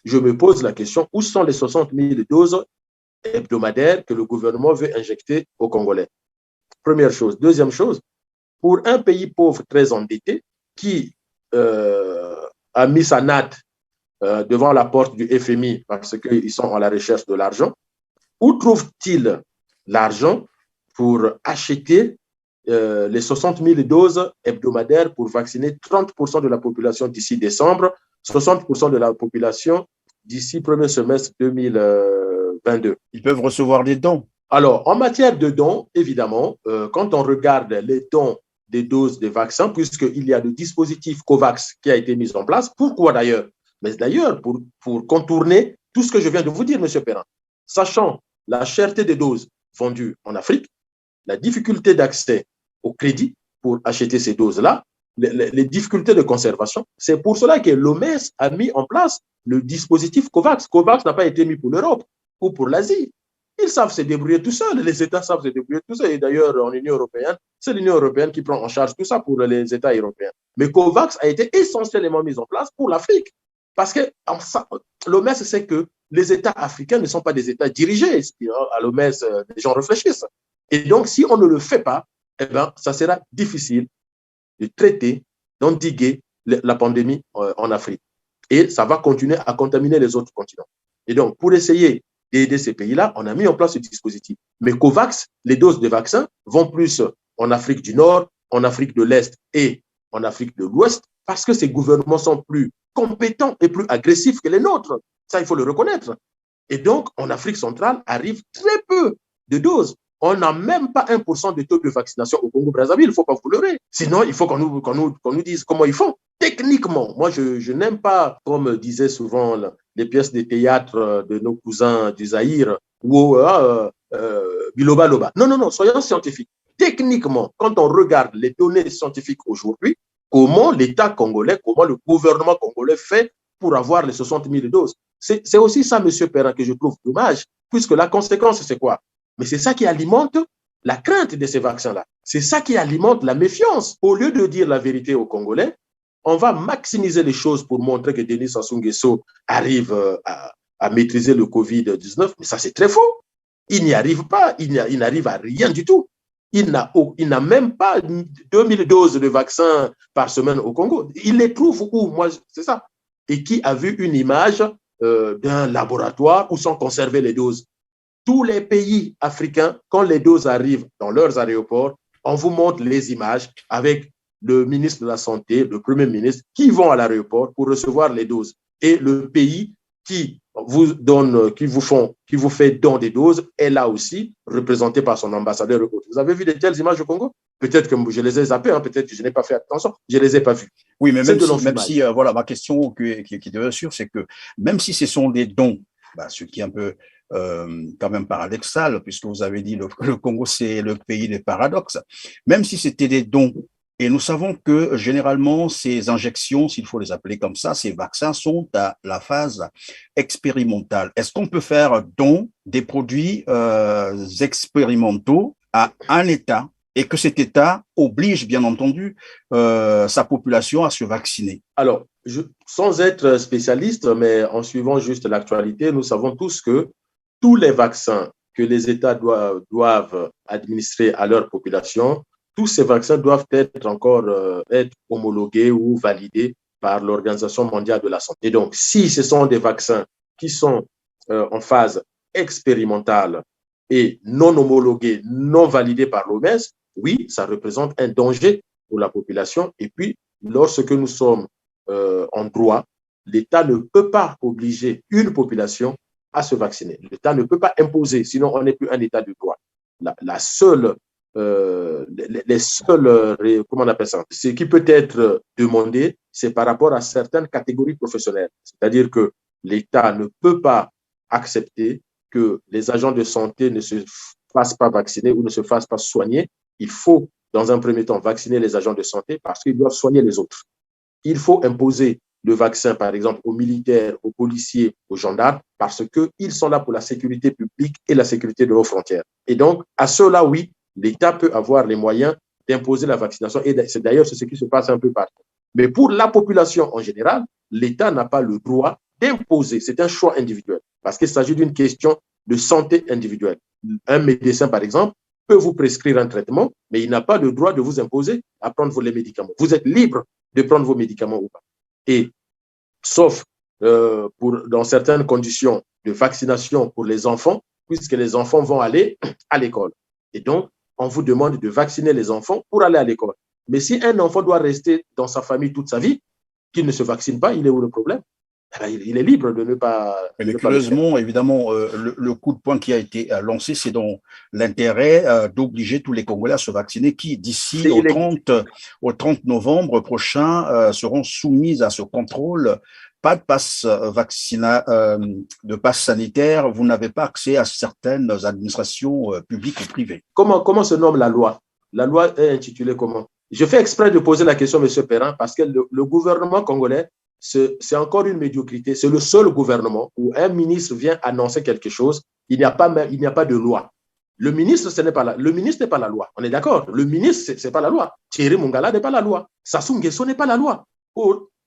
je me pose la question, où sont les 60 000 doses hebdomadaires que le gouvernement veut injecter aux Congolais? Première chose. Deuxième chose, pour un pays pauvre très endetté qui a mis sa natte devant la porte du FMI parce qu'ils sont à la recherche de l'argent, où trouve-t-il l'argent pour acheter les 60 000 doses hebdomadaires pour vacciner 30% de la population d'ici décembre, 60% de la population d'ici premier semestre 2022. Ils peuvent recevoir des dons. Alors, en matière de dons, évidemment, quand on regarde les dons des doses de vaccins, puisqu'il y a le dispositif COVAX qui a été mis en place, pourquoi d'ailleurs? Mais d'ailleurs, pour contourner tout ce que je viens de vous dire, M. Perrin, sachant la cherté des doses vendues en Afrique, la difficulté d'accès au crédit pour acheter ces doses-là, les difficultés de conservation. C'est pour cela que l'OMS a mis en place le dispositif COVAX. COVAX n'a pas été mis pour l'Europe ou pour l'Asie. Ils savent se débrouiller tout seuls. Les États savent se débrouiller tout seuls. Et d'ailleurs, en Union européenne, c'est l'Union européenne qui prend en charge tout ça pour les États européens. Mais COVAX a été essentiellement mis en place pour l'Afrique. Parce que l'OMS sait que les États africains ne sont pas des États dirigés. À l'OMS, les gens réfléchissent. Et donc, si on ne le fait pas, eh ben, ça sera difficile de traiter, d'endiguer la pandémie en Afrique. Et ça va continuer à contaminer les autres continents. Et donc, pour essayer d'aider ces pays-là, on a mis en place ce dispositif. Mais COVAX, les doses de vaccins vont plus en Afrique du Nord, en Afrique de l'Est et en Afrique de l'Ouest, parce que ces gouvernements sont plus compétents et plus agressifs que les nôtres. Ça, il faut le reconnaître. Et donc, en Afrique centrale, arrive très peu de doses. On n'a même pas 1% de taux de vaccination au Congo-Brazzaville, il ne faut pas vous leurrer. Sinon, il faut qu'on nous dise comment ils font. Techniquement, moi, je n'aime pas, comme disaient souvent les pièces de théâtre de nos cousins du Zaïre ou Biloba Loba. Non, soyons scientifiques. Techniquement, quand on regarde les données scientifiques aujourd'hui, comment l'État congolais, comment le gouvernement congolais fait pour avoir les 60 000 doses? C'est aussi ça, M. Perrin, que je trouve dommage, puisque la conséquence, c'est quoi? Mais c'est ça qui alimente la crainte de ces vaccins-là. C'est ça qui alimente la méfiance. Au lieu de dire la vérité aux Congolais, on va maximiser les choses pour montrer que Denis Sassou Nguesso arrive à maîtriser le Covid-19. Mais ça, c'est très faux. Il n'y arrive pas. Il n'arrive à rien du tout. Il n'a même pas 2000 doses de vaccins par semaine au Congo. Il les trouve où? Moi, c'est ça. Et qui a vu une image d'un laboratoire où sont conservées les doses? Tous les pays africains, quand les doses arrivent dans leurs aéroports, on vous montre les images avec le ministre de la Santé, le Premier ministre, qui vont à l'aéroport pour recevoir les doses. Et le pays qui vous donne, qui vous fait don des doses est là aussi, représenté par son ambassadeur. Vous avez vu de telles images au Congo? Peut-être que je les ai zappées, peut-être que je n'ai pas fait attention, je ne les ai pas vues. Oui, mais même si voilà, ma question qui devait sûr, c'est que même si ce sont des dons, ce qui est un peu quand même paradoxal, puisque vous avez dit le Congo, c'est le pays des paradoxes. Même si c'était des dons, et nous savons que généralement, ces injections, s'il faut les appeler comme ça, ces vaccins sont à la phase expérimentale. Est-ce qu'on peut faire don des produits expérimentaux à un État et que cet État oblige, bien entendu, sa population à se vacciner? Alors, sans être spécialiste, mais en suivant juste l'actualité, nous savons tous que tous les vaccins que les États doivent administrer à leur population, tous ces vaccins doivent être homologués ou validés par l'Organisation mondiale de la santé. Donc, si ce sont des vaccins qui sont en phase expérimentale et non homologuée, non validée par l'OMS, oui, ça représente un danger pour la population. Et puis, lorsque nous sommes en droit, l'État ne peut pas obliger une population à se vacciner. L'État ne peut pas imposer, sinon on n'est plus un État de droit. La seule, les seuls, comment on appelle ça, ce qui peut être demandé, c'est par rapport à certaines catégories professionnelles. C'est-à-dire que l'État ne peut pas accepter que les agents de santé ne se fassent pas vacciner ou ne se fassent pas soigner. Il faut, dans un premier temps, vacciner les agents de santé parce qu'ils doivent soigner les autres. Il faut imposer le vaccin, par exemple, aux militaires, aux policiers, aux gendarmes, parce qu'ils sont là pour la sécurité publique et la sécurité de nos frontières. Et donc, à ceux-là, oui, l'État peut avoir les moyens d'imposer la vaccination. Et c'est d'ailleurs ce qui se passe un peu partout. Mais pour la population en général, l'État n'a pas le droit d'imposer. C'est un choix individuel, parce qu'il s'agit d'une question de santé individuelle. Un médecin, par exemple, peut vous prescrire un traitement, mais il n'a pas le droit de vous imposer à prendre les médicaments. Vous êtes libre de prendre vos médicaments ou pas. Et sauf dans certaines conditions de vaccination pour les enfants, puisque les enfants vont aller à l'école. Et donc, on vous demande de vacciner les enfants pour aller à l'école. Mais si un enfant doit rester dans sa famille toute sa vie, qu'il ne se vaccine pas, il est où le problème? Il est libre de ne pas... Mais curieusement, évidemment, le coup de poing qui a été lancé, c'est dans l'intérêt d'obliger tous les Congolais à se vacciner qui, d'ici au 30 novembre prochain, seront soumis à ce contrôle. Pas de passe de passe sanitaire, vous n'avez pas accès à certaines administrations publiques ou privées. Comment se nomme la loi? La loi est intitulée comment? Je fais exprès de poser la question, M. Perrin, parce que le gouvernement congolais, c'est encore une médiocrité. C'est le seul gouvernement où un ministre vient annoncer quelque chose, il n'y a pas de loi. Le ministre, ce n'est pas le ministre n'est pas la loi. On est d'accord? Le ministre, ce n'est pas la loi. Thierry Mungala n'est pas la loi. Sassou Nguesso n'est pas la loi.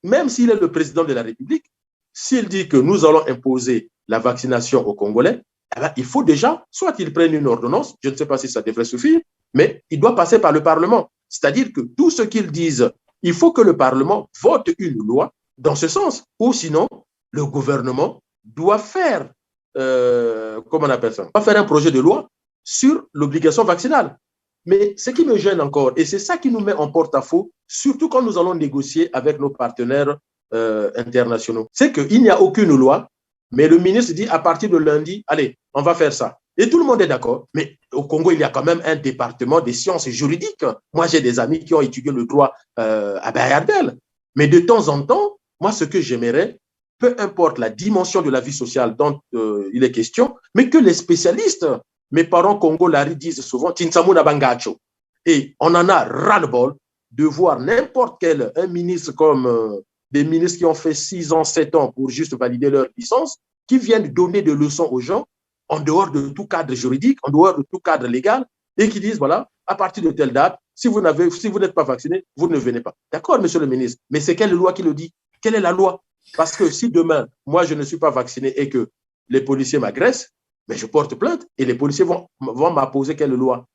Même s'il est le président de la République, s'il dit que nous allons imposer la vaccination aux Congolais, eh bien, il faut déjà, soit qu'il prenne une ordonnance, je ne sais pas si ça devrait suffire, mais il doit passer par le Parlement. C'est-à-dire que tout ce qu'ils disent, il faut que le Parlement vote une loi dans ce sens. Ou sinon, le gouvernement doit faire, comment on appelle ça, doit faire un projet de loi sur l'obligation vaccinale. Mais ce qui me gêne encore, et c'est ça qui nous met en porte-à-faux, surtout quand nous allons négocier avec nos partenaires internationaux, c'est qu'il n'y a aucune loi, mais le ministre dit à partir de lundi, allez, on va faire ça. Et tout le monde est d'accord. Mais au Congo, il y a quand même un département des sciences juridiques. Moi, j'ai des amis qui ont étudié le droit à Bayardel. Mais de temps en temps, moi, ce que j'aimerais, peu importe la dimension de la vie sociale dont il est question, mais que les spécialistes, mes parents congolais disent souvent, Tinsamuna Bangacho. Et on en a ras-le-bol de voir n'importe quel un ministre comme des ministres qui ont fait 6 ans, 7 ans pour juste valider leur licence, qui viennent donner des leçons aux gens en dehors de tout cadre juridique, en dehors de tout cadre légal, et qui disent, voilà, à partir de telle date, si vous n'êtes pas vacciné, vous ne venez pas. D'accord, monsieur le ministre, mais c'est quelle loi qui le dit? Quelle est la loi? Parce que si demain, moi, je ne suis pas vacciné et que les policiers m'agressent, mais je porte plainte et les policiers vont m'apposer quelle loi?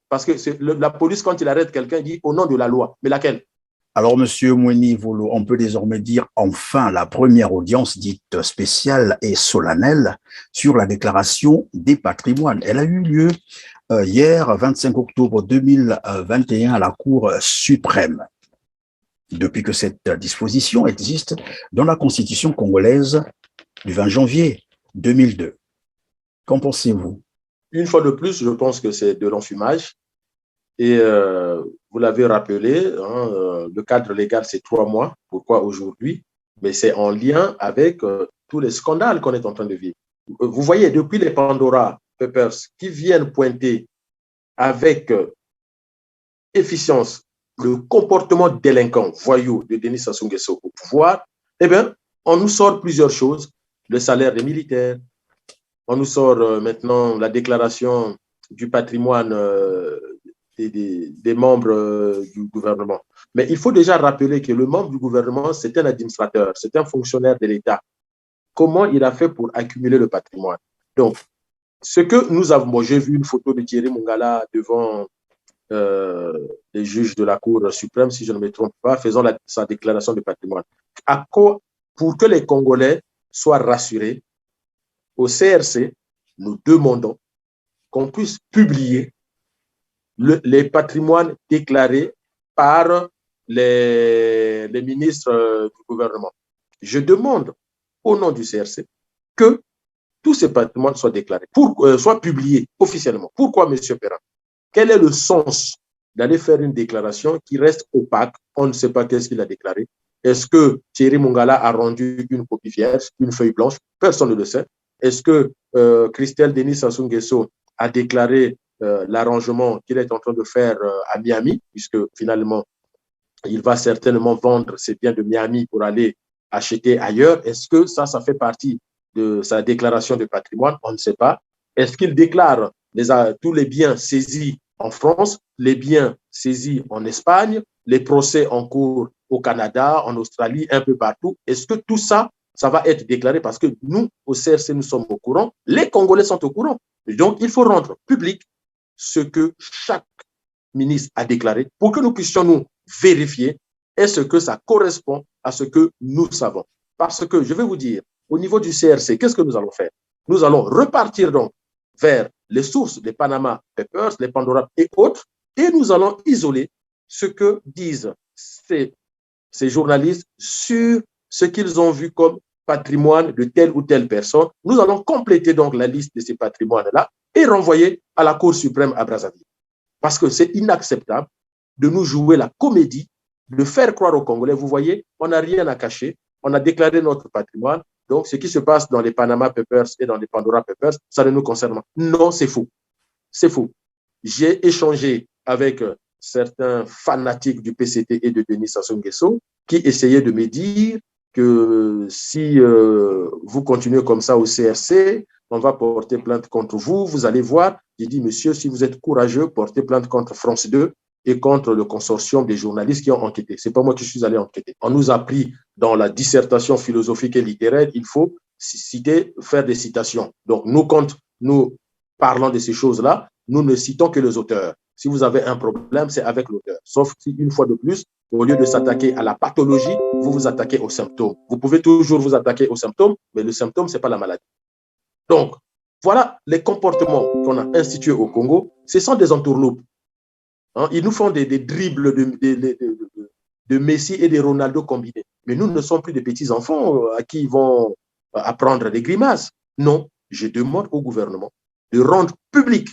Parce que la police, quand il arrête quelqu'un, dit au nom de la loi. Mais laquelle? Alors, Monsieur Moueni Volo, on peut désormais dire enfin la première audience dite spéciale et solennelle sur la déclaration des patrimoines. Elle a eu lieu hier, 25 octobre 2021, à la Cour suprême. Depuis que cette disposition existe dans la Constitution congolaise du 20 janvier 2002. Qu'en pensez-vous? Une fois de plus, je pense que c'est de l'enfumage. Et vous l'avez rappelé, le cadre légal, c'est 3 mois. Pourquoi aujourd'hui? Mais c'est en lien avec tous les scandales qu'on est en train de vivre. Vous voyez, depuis les Pandora Papers qui viennent pointer avec efficience le comportement délinquant, voyou de Denis Sassou Nguesso au pouvoir, eh bien, on nous sort plusieurs choses. Le salaire des militaires, on nous sort maintenant la déclaration du patrimoine des membres du gouvernement. Mais il faut déjà rappeler que le membre du gouvernement, c'est un administrateur, c'est un fonctionnaire de l'État. Comment il a fait pour accumuler le patrimoine? Donc, ce que nous avons, bon, j'ai vu une photo de Thierry Mungala devant les juges de la Cour suprême, si je ne me trompe pas, faisant sa déclaration de patrimoine. Pour que les Congolais soient rassurés, au CRC, nous demandons qu'on puisse publier les patrimoines déclarés par les ministres du gouvernement. Je demande au nom du CRC que tous ces patrimoines soient déclarés, soient publiés officiellement. Pourquoi, M. Perrin? Quel est le sens d'aller faire une déclaration qui reste opaque? On ne sait pas qu'est-ce qu'il a déclaré. Est-ce que Thierry Mongala a rendu une copie vierge, une feuille blanche? Personne ne le sait. Est-ce que Christelle Denis Sassou Nguesso a déclaré l'arrangement qu'il est en train de faire à Miami, puisque finalement, il va certainement vendre ses biens de Miami pour aller acheter ailleurs? Est-ce que ça fait partie de sa déclaration de patrimoine? On ne sait pas. Est-ce qu'il déclare tous les biens saisis en France, les biens saisis en Espagne, les procès en cours au Canada, en Australie, un peu partout? Est-ce que tout ça, ça va être déclaré? Parce que nous, au CRC, nous sommes au courant, les Congolais sont au courant. Donc, il faut rendre public ce que chaque ministre a déclaré pour que nous puissions nous vérifier est-ce que ça correspond à ce que nous savons. Parce que, je vais vous dire, au niveau du CRC, qu'est-ce que nous allons faire? Nous allons repartir donc vers les sources des Panama Papers, les Pandora et autres, et nous allons isoler ce que disent ces journalistes sur ce qu'ils ont vu comme patrimoine de telle ou telle personne. Nous allons compléter donc la liste de ces patrimoines-là et renvoyer à la Cour suprême à Brazzaville. Parce que c'est inacceptable de nous jouer la comédie, de faire croire aux Congolais, vous voyez, on n'a rien à cacher, on a déclaré notre patrimoine, donc ce qui se passe dans les Panama Papers et dans les Pandora Papers, ça ne nous concerne pas. Non, c'est faux. C'est faux. J'ai échangé avec certains fanatiques du PCT et de Denis Sassou Nguesso qui essayaient de me dire que si vous continuez comme ça au CRC, on va porter plainte contre vous, vous allez voir. J'ai dit, monsieur, si vous êtes courageux, portez plainte contre France 2 et contre le consortium des journalistes qui ont enquêté. Ce n'est pas moi qui suis allé enquêter. On nous a pris dans la dissertation philosophique et littéraire, il faut citer, faire des citations. Donc, nous, quand nous parlons de ces choses-là, nous ne citons que les auteurs. Si vous avez un problème, c'est avec l'auteur. Sauf si, une fois de plus, au lieu de s'attaquer à la pathologie, vous vous attaquez aux symptômes. Vous pouvez toujours vous attaquer aux symptômes, mais le symptôme, ce n'est pas la maladie. Donc, voilà les comportements qu'on a institués au Congo. Ce sont des entourloupes. Hein, ils nous font des dribbles de Messi et de Ronaldo combinés. Mais nous ne sommes plus des petits-enfants à qui ils vont apprendre des grimaces. Non, je demande au gouvernement de rendre public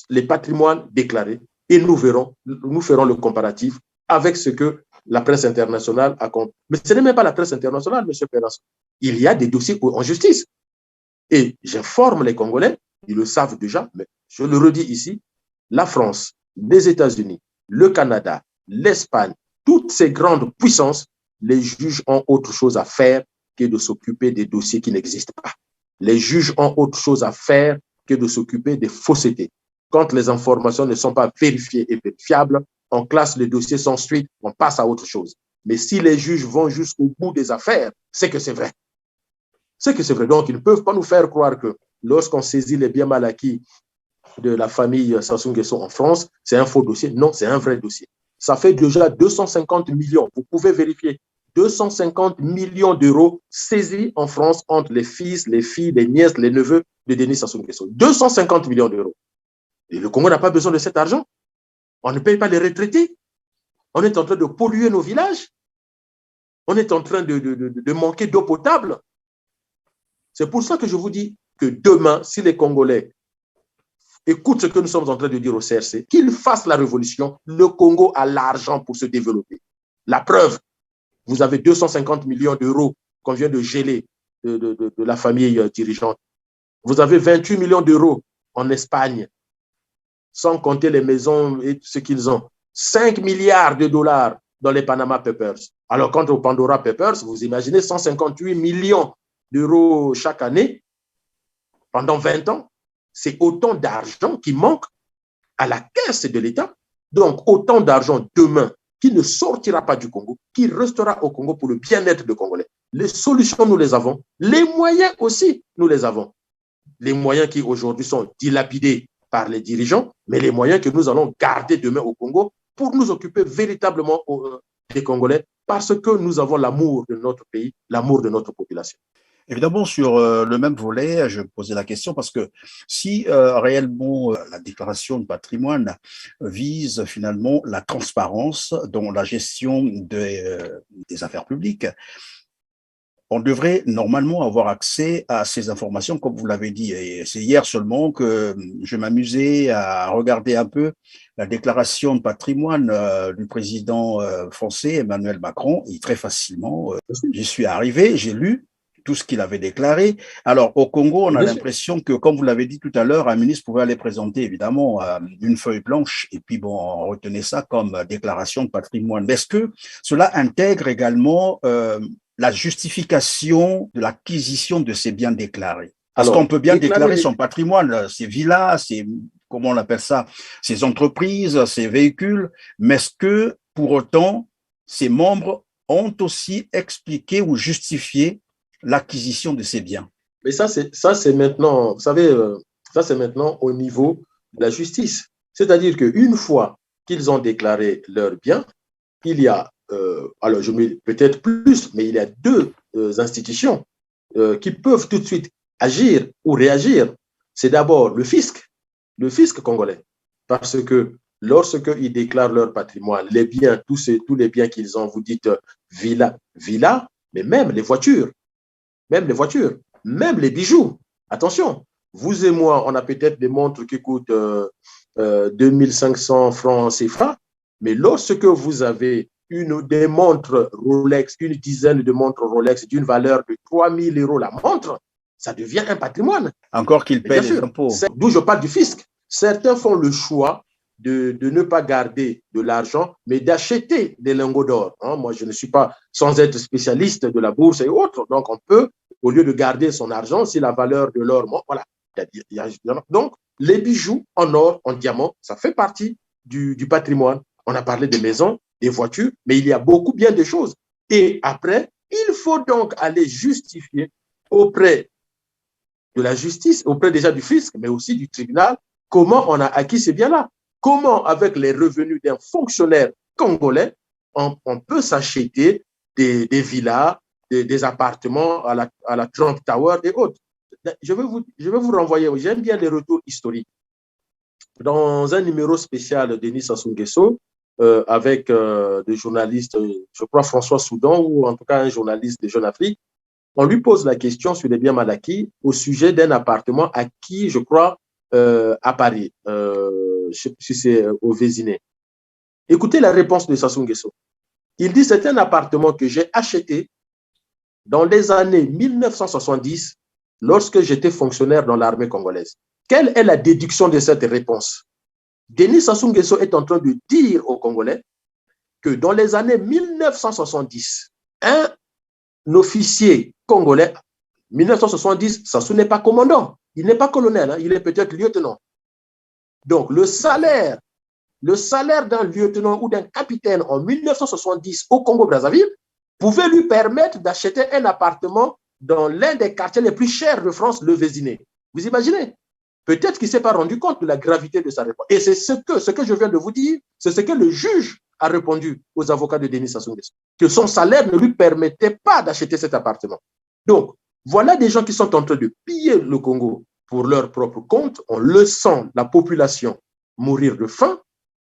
les patrimoines déclarés et nous ferons le comparatif avec ce que la presse internationale a compris. Mais ce n'est même pas la presse internationale, M. Perras. Il y a des dossiers en justice. Et j'informe les Congolais, ils le savent déjà, mais je le redis ici, la France, les États-Unis, le Canada, l'Espagne, toutes ces grandes puissances, les juges ont autre chose à faire que de s'occuper des dossiers qui n'existent pas. Les juges ont autre chose à faire que de s'occuper des faussetés. Quand les informations ne sont pas vérifiées et vérifiables, on classe les dossiers sans suite, on passe à autre chose. Mais si les juges vont jusqu'au bout des affaires, c'est que c'est vrai. C'est que c'est vrai. Donc, ils ne peuvent pas nous faire croire que lorsqu'on saisit les biens mal acquis de la famille Sassou Nguesso en France, c'est un faux dossier. Non, c'est un vrai dossier. Ça fait déjà 250 millions. Vous pouvez vérifier. 250 millions d'euros saisis en France entre les fils, les filles, les nièces, les neveux de Denis Sassou Nguesso. 250 millions d'euros. Et le Congo n'a pas besoin de cet argent. On ne paye pas les retraités. On est en train de polluer nos villages. On est en train de manquer d'eau potable. C'est pour ça que je vous dis que demain, si les Congolais écoutent ce que nous sommes en train de dire au CRC, qu'ils fassent la révolution, le Congo a l'argent pour se développer. La preuve, vous avez 250 millions d'euros qu'on vient de geler de la famille dirigeante. Vous avez 28 millions d'euros en Espagne, sans compter les maisons et ce qu'ils ont. 5 milliards de dollars dans les Panama Papers. Alors, quant aux Pandora Papers, vous imaginez 158 millions d'euros chaque année pendant 20 ans. C'est autant d'argent qui manque à la caisse de l'État. Donc, autant d'argent demain qui ne sortira pas du Congo, qui restera au Congo pour le bien-être des Congolais. Les solutions, nous les avons. Les moyens aussi, nous les avons. Les moyens qui aujourd'hui sont dilapidés par les dirigeants, mais les moyens que nous allons garder demain au Congo pour nous occuper véritablement des Congolais parce que nous avons l'amour de notre pays, l'amour de notre population. Évidemment, sur le même volet, je posais la question parce que si réellement la déclaration de patrimoine vise finalement la transparence dans la gestion des affaires publiques, on devrait normalement avoir accès à ces informations, comme vous l'avez dit. Et c'est hier seulement que je m'amusais à regarder un peu la déclaration de patrimoine du président français Emmanuel Macron. Et très facilement, j'y suis arrivé, j'ai lu tout ce qu'il avait déclaré. Alors, au Congo, on a l'impression que, comme vous l'avez dit tout à l'heure, un ministre pouvait aller présenter, évidemment, une feuille blanche, et puis, bon, on retenait ça comme déclaration de patrimoine. Mais est-ce que cela intègre également la justification de l'acquisition de ces biens déclarés? Parce qu'on peut bien déclarer son patrimoine, ses villas, ses, comment on appelle ça, ses entreprises, ses véhicules, mais est-ce que, pour autant, ses membres ont aussi expliqué ou justifié l'acquisition de ces biens? Mais ça, c'est maintenant, vous savez, ça, c'est maintenant au niveau de la justice. C'est-à-dire qu'une fois qu'ils ont déclaré leurs biens, il y a, alors je mets peut-être plus, mais il y a deux institutions qui peuvent tout de suite agir ou réagir. C'est d'abord le fisc congolais. Parce que lorsqu'ils déclarent leur patrimoine, les biens, tous les biens qu'ils ont, vous dites villa, mais même les voitures, même les bijoux. Attention, vous et moi, on a peut-être des montres qui coûtent 2500 francs CFA, mais lorsque vous avez des montres Rolex, une dizaine de montres Rolex d'une valeur de 3000 € la montre, ça devient un patrimoine. Encore qu'ils paient les impôts. D'où je parle du fisc. Certains font le choix de ne pas garder de l'argent, mais d'acheter des lingots d'or. Moi, je ne suis pas, sans être spécialiste de la bourse et autres, donc on peut, au lieu de garder son argent, si la valeur de l'or, voilà. Donc, les bijoux en or, en diamant, ça fait partie du patrimoine. On a parlé des maisons, des voitures, mais il y a beaucoup bien de choses. Et après, il faut donc aller justifier auprès de la justice, auprès déjà du fisc, mais aussi du tribunal, comment on a acquis ces biens-là. Comment, avec les revenus d'un fonctionnaire congolais, on peut s'acheter des villas, des appartements à la Trump Tower et autres. Je vais vous renvoyer, j'aime bien les retours historiques. Dans un numéro spécial de Denis Sassou Nguesso, avec des journalistes, je crois François Soudan, ou en tout cas un journaliste de Jeune Afrique, on lui pose la question sur les biens mal acquis au sujet d'un appartement acquis, je crois, à Paris. Je ne sais plus si c'est au Vésiné. Écoutez la réponse de Sassou Nguesso. Il dit, c'est un appartement que j'ai acheté dans les années 1970 lorsque j'étais fonctionnaire dans l'armée congolaise. Quelle est la déduction de cette réponse? Denis Sassou Nguesso est en train de dire aux Congolais que dans les années 1970, un officier congolais, 1970, Sassou n'est pas commandant, il n'est pas colonel, il est peut-être lieutenant. Donc, le salaire d'un lieutenant ou d'un capitaine en 1970 au Congo-Brazzaville pouvait lui permettre d'acheter un appartement dans l'un des quartiers les plus chers de France, le Vésiné. Vous imaginez? Peut-être qu'il ne s'est pas rendu compte de la gravité de sa réponse. Et c'est ce que je viens de vous dire, c'est ce que le juge a répondu aux avocats de Denis Sassou Nguesso, que son salaire ne lui permettait pas d'acheter cet appartement. Donc, voilà des gens qui sont en train de piller le Congo pour leur propre compte. On le sent, la population mourir de faim,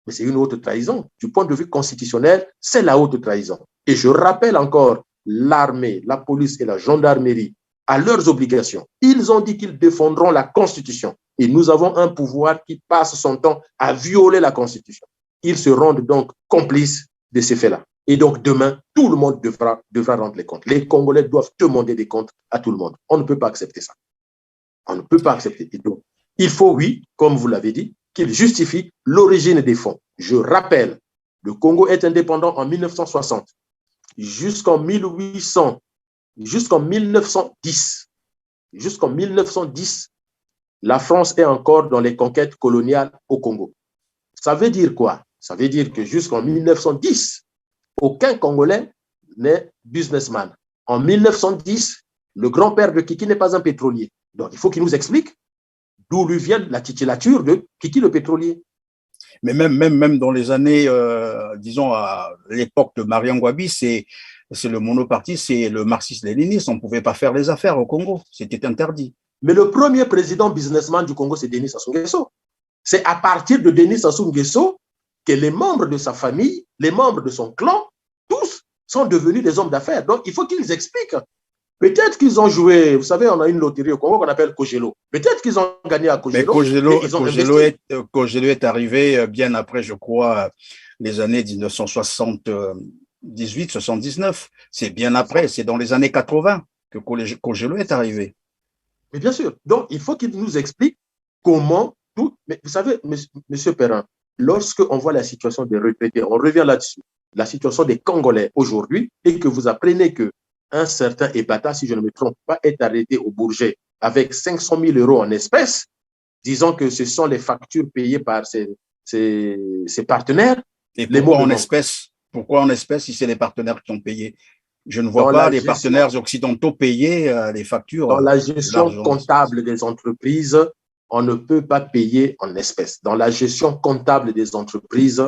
mais c'est une haute trahison. Du point de vue constitutionnel, c'est la haute trahison. Et je rappelle encore l'armée, la police et la gendarmerie à leurs obligations. Ils ont dit qu'ils défendront la Constitution. Et nous avons un pouvoir qui passe son temps à violer la Constitution. Ils se rendent donc complices de ces faits-là. Et donc demain, tout le monde devra rendre les comptes. Les Congolais doivent demander des comptes à tout le monde. On ne peut pas accepter ça. On ne peut pas accepter. Et donc, il faut, oui, comme vous l'avez dit, qu'ils justifient l'origine des fonds. Je rappelle, le Congo est indépendant en 1960. Jusqu'en 1910, la France est encore dans les conquêtes coloniales au Congo. Ça veut dire quoi? Ça veut dire que jusqu'en 1910, aucun Congolais n'est businessman. En 1910, le grand-père de Kiki n'est pas un pétrolier. Donc, il faut qu'il nous explique d'où lui vient la titulature de Kiki le pétrolier. Mais même dans les années, disons, à l'époque de Marian Ngouabi, c'est C'est le monoparti, c'est le marxiste-léniniste. On ne pouvait pas faire les affaires au Congo. C'était interdit. Mais le premier président businessman du Congo, c'est Denis Sassou Nguesso. C'est à partir de Denis Sassou Nguesso que les membres de sa famille, les membres de son clan, tous sont devenus des hommes d'affaires. Donc, il faut qu'ils expliquent. Peut-être qu'ils ont joué, vous savez, on a une loterie au Congo qu'on appelle Kogelo. Peut-être qu'ils ont gagné à Kogelo. Mais Kogelo est arrivé bien après, je crois, les années 1978-79. C'est bien après, c'est dans les années 80 que Kogelo est arrivé. Mais bien sûr. Donc, il faut qu'il nous explique comment tout. Mais vous savez, monsieur Perrin, lorsqu'on voit la situation des retraités, on revient là-dessus, la situation des Congolais aujourd'hui, et que vous apprenez que un certain Ebata, si je ne me trompe pas, est arrêté au Bourget avec 500 000 € en espèces, disant que ce sont les factures payées par ses partenaires. Et pourquoi en espèces? Pourquoi en espèces si c'est les partenaires qui ont payé? Je ne vois pas les partenaires occidentaux payer les factures. Dans la gestion comptable des entreprises, on ne peut pas payer en espèces. Dans la gestion comptable des entreprises,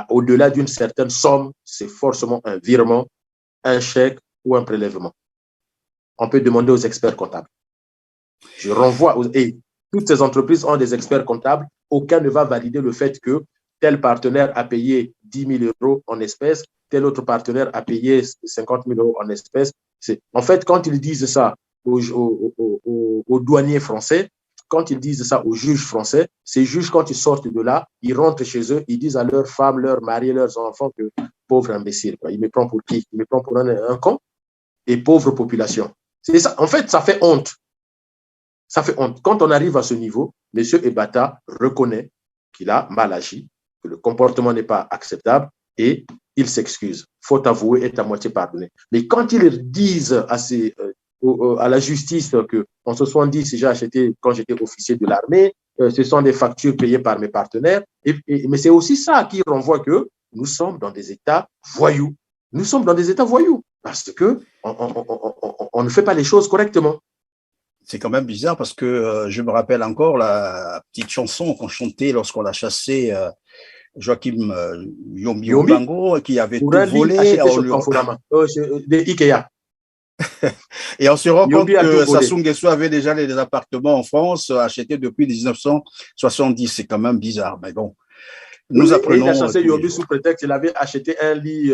au-delà d'une certaine somme, c'est forcément un virement, un chèque ou un prélèvement. On peut demander aux experts comptables. Je renvoie, et toutes ces entreprises ont des experts comptables. Aucun ne va valider le fait que tel partenaire a payé 10 000 € en espèces, tel autre partenaire a payé 50 000 € en espèces. En fait, quand ils disent ça aux douaniers français, quand ils disent ça aux juges français, ces juges, quand ils sortent de là, ils rentrent chez eux, ils disent à leurs femmes, leurs maris, leurs enfants que pauvre imbécile, quoi. Il me prend pour qui? Il me prend pour un con et pauvre population. C'est ça. En fait, ça fait honte. Ça fait honte. Quand on arrive à ce niveau, M. Ebata reconnaît qu'il a mal agi, que le comportement n'est pas acceptable et il s'excuse. Faute avouée est à moitié pardonnée. Mais quand ils disent à la justice que en 70, j'ai acheté quand j'étais officier de l'armée, ce sont des factures payées par mes partenaires, mais c'est aussi ça qui renvoie que nous sommes dans des États voyous. Nous sommes dans des États voyous parce que on ne fait pas les choses correctement. C'est quand même bizarre parce que je me rappelle encore la petite chanson qu'on chantait lorsqu'on a chassé Joachim Yombi Obango qui avait tout volé. Des Ikea. Et on se rend compte que Sassou Nguesso avait déjà les appartements en France achetés depuis 1970. C'est quand même bizarre, mais bon. Nous apprenons. Il a chassé Yombi sous prétexte qu'il avait acheté un lit.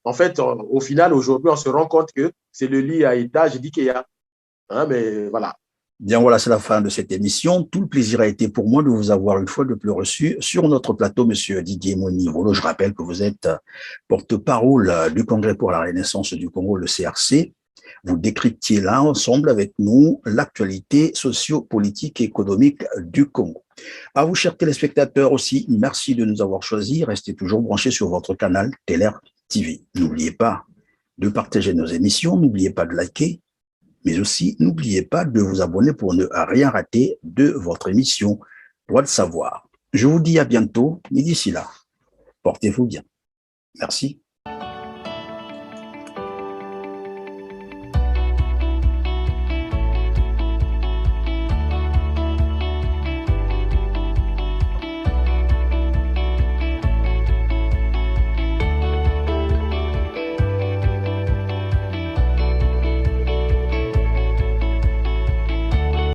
En fait, au final, aujourd'hui, on se rend compte que c'est le lit à étage d'Ikea. Hein, mais voilà. Bien, voilà, c'est la fin de cette émission. Tout le plaisir a été pour moi de vous avoir une fois de plus reçu sur notre plateau, Monsieur Didier Monivolo. Je rappelle que vous êtes porte-parole du Congrès pour la Renaissance du Congo, le CRC. Vous décryptiez là, ensemble avec nous, l'actualité socio-politique et économique du Congo. À vous, chers téléspectateurs aussi, merci de nous avoir choisis. Restez toujours branchés sur votre canal Teler TV. N'oubliez pas de partager nos émissions, n'oubliez pas de liker, mais aussi n'oubliez pas de vous abonner pour ne rien rater de votre émission Droit de savoir. Je vous dis à bientôt, et d'ici là, portez-vous bien. Merci.